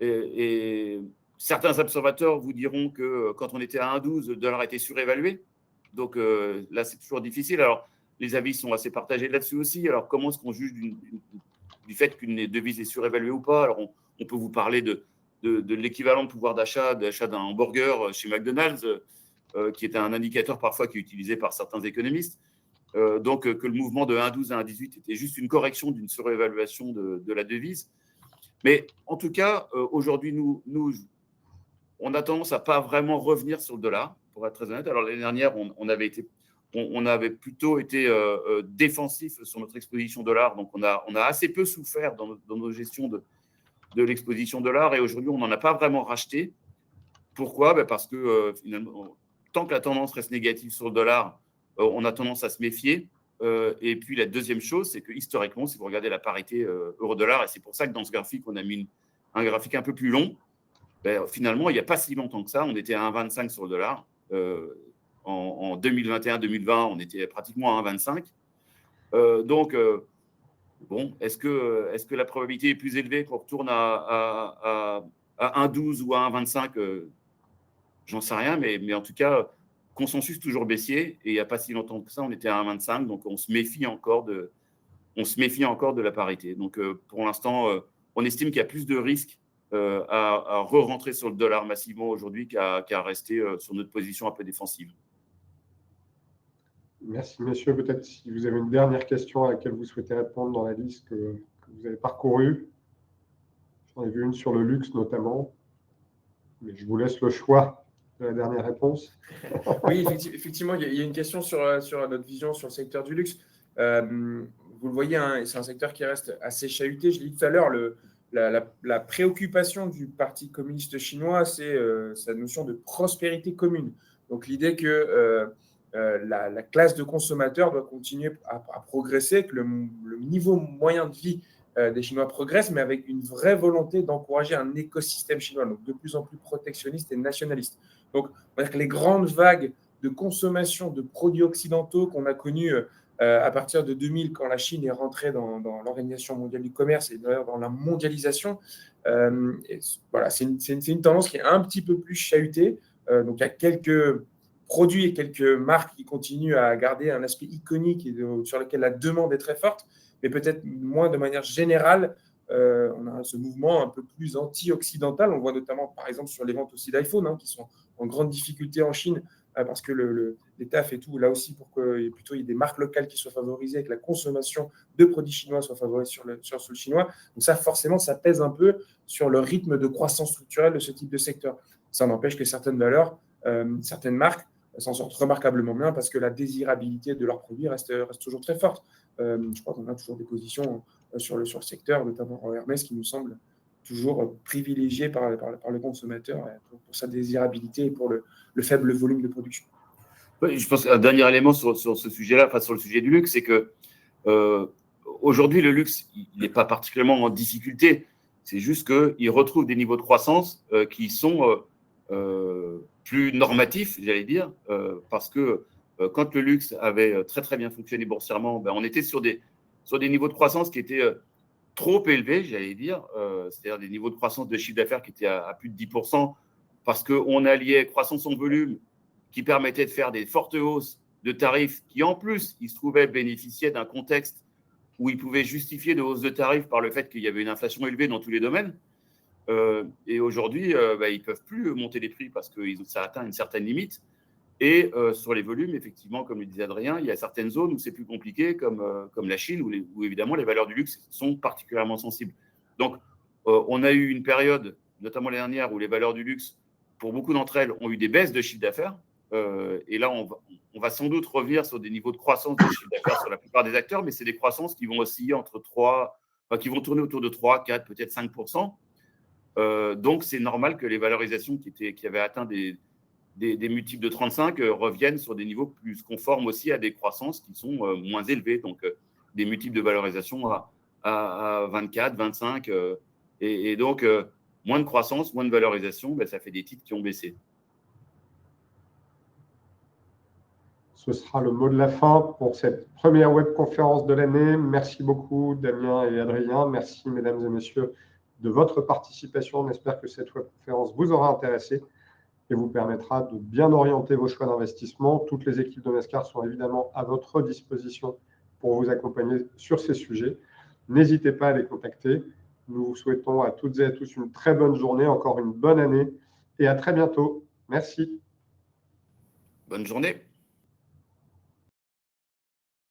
Et certains observateurs vous diront que quand on était à 1,12, le dollar était surévalué. Donc là, c'est toujours difficile. Alors, les avis sont assez partagés là-dessus aussi. Alors, comment est-ce qu'on juge du fait qu'une devise est surévaluée ou pas? Alors, on peut vous parler de l'équivalent de pouvoir d'achat d'un hamburger chez McDonald's, qui est un indicateur parfois qui est utilisé par certains économistes. Donc, que le mouvement de 1,12 à 1,18 était juste une correction d'une surévaluation de la devise. Mais en tout cas, aujourd'hui, nous, on a tendance à pas vraiment revenir sur le dollar, pour être très honnête. Alors, l'année dernière, on avait plutôt été défensif sur notre exposition dollar. Donc, on a assez peu souffert dans nos gestions de l'exposition dollar. Et aujourd'hui, on n'en a pas vraiment racheté. Pourquoi? Parce que finalement, tant que la tendance reste négative sur le dollar, on a tendance à se méfier. Et puis, la deuxième chose, c'est que historiquement, si vous regardez la parité euro-dollar, et c'est pour ça que dans ce graphique, on a mis un graphique un peu plus long, finalement, il n'y a pas si longtemps que ça, on était à 1,25 sur le dollar. En 2021-2020, on était pratiquement à 1,25. Donc, est-ce que la probabilité est plus élevée qu'on retourne à 1,12 ou à 1,25 J'en sais rien, mais en tout cas, consensus toujours baissier. Et il n'y a pas si longtemps que ça, on était à 1,25. Donc, on se méfie encore de la parité. Donc, pour l'instant, on estime qu'il y a plus de risques à re-rentrer sur le dollar massivement aujourd'hui qu'à rester sur notre position un peu défensive. Merci, messieurs. Peut-être si vous avez une dernière question à laquelle vous souhaitez répondre dans la liste que vous avez parcourue. J'en ai vu une sur le luxe notamment, mais je vous laisse le choix de la dernière réponse. Oui, effectivement, il y a une question sur notre vision sur le secteur du luxe. Vous le voyez, c'est un secteur qui reste assez chahuté. Je l'ai dit tout à l'heure, la préoccupation du Parti communiste chinois, c'est sa notion de prospérité commune. Donc, l'idée que la classe de consommateurs doit continuer à progresser, que le niveau moyen de vie des Chinois progresse, mais avec une vraie volonté d'encourager un écosystème chinois, donc de plus en plus protectionniste et nationaliste. Donc, on va dire que les grandes vagues de consommation de produits occidentaux qu'on a connues à partir de 2000, quand la Chine est rentrée dans l'Organisation mondiale du commerce et d'ailleurs dans la mondialisation, voilà, c'est une tendance qui est un petit peu plus chahutée. Donc, il y a quelques produits et quelques marques qui continuent à garder un aspect iconique et sur lequel la demande est très forte, mais peut-être moins de manière générale. On a ce mouvement un peu plus anti-occidental. On voit notamment, par exemple, sur les ventes aussi d'iPhone, qui sont en grande difficulté en Chine, parce que l'État fait tout, là aussi, pour qu'il y ait des marques locales qui soient favorisées et que la consommation de produits chinois soit favorisée sur le sol chinois. Donc ça, forcément, ça pèse un peu sur le rythme de croissance structurelle de ce type de secteur. Ça n'empêche que certaines valeurs, certaines marques s'en sortent remarquablement bien parce que la désirabilité de leurs produits reste toujours très forte. Je crois qu'on a toujours des positions sur le secteur, notamment Hermès, qui nous semble toujours privilégié par le consommateur pour sa désirabilité et pour le faible volume de production. Oui, je pense qu'un dernier élément sur ce sujet-là, enfin sur le sujet du luxe, c'est que aujourd'hui, le luxe, il n'est pas particulièrement en difficulté. C'est juste qu'il retrouve des niveaux de croissance qui sont plus normatifs, j'allais dire, parce que quand le luxe avait très très bien fonctionné boursièrement, on était sur des niveaux de croissance qui étaient trop élevés, j'allais dire, c'est-à-dire des niveaux de croissance de chiffre d'affaires qui étaient à plus de 10%, parce qu'on alliait croissance en volume qui permettait de faire des fortes hausses de tarifs qui, en plus, il se trouvait bénéficier d'un contexte où ils pouvaient justifier de hausses de tarifs par le fait qu'il y avait une inflation élevée dans tous les domaines. Et aujourd'hui, ils ne peuvent plus monter les prix parce que ça a atteint une certaine limite. Et sur les volumes, effectivement, comme le disait Adrien, il y a certaines zones où c'est plus compliqué, comme la Chine, où évidemment les valeurs du luxe sont particulièrement sensibles. Donc, on a eu une période, notamment l'année dernière, où les valeurs du luxe, pour beaucoup d'entre elles, ont eu des baisses de chiffre d'affaires. Et là, on va sans doute revenir sur des niveaux de croissance de chiffre d'affaires sur la plupart des acteurs, mais c'est des croissances qui vont osciller qui vont tourner autour de 3, 4, peut-être 5%. Donc, c'est normal que les valorisations qui avaient atteint des multiples de 35 reviennent sur des niveaux plus conformes aussi à des croissances qui sont moins élevées. Donc, des multiples de valorisation à 24, 25. Et donc, moins de croissance, moins de valorisation, ça fait des titres qui ont baissé. Ce sera le mot de la fin pour cette première webconférence de l'année. Merci beaucoup, Damien et Adrien. Merci, mesdames et messieurs, de votre participation. On espère que cette webconférence vous aura intéressé et vous permettra de bien orienter vos choix d'investissement. Toutes les équipes de Mescar sont évidemment à votre disposition pour vous accompagner sur ces sujets. N'hésitez pas à les contacter. Nous vous souhaitons à toutes et à tous une très bonne journée, encore une bonne année et à très bientôt. Merci. Bonne journée.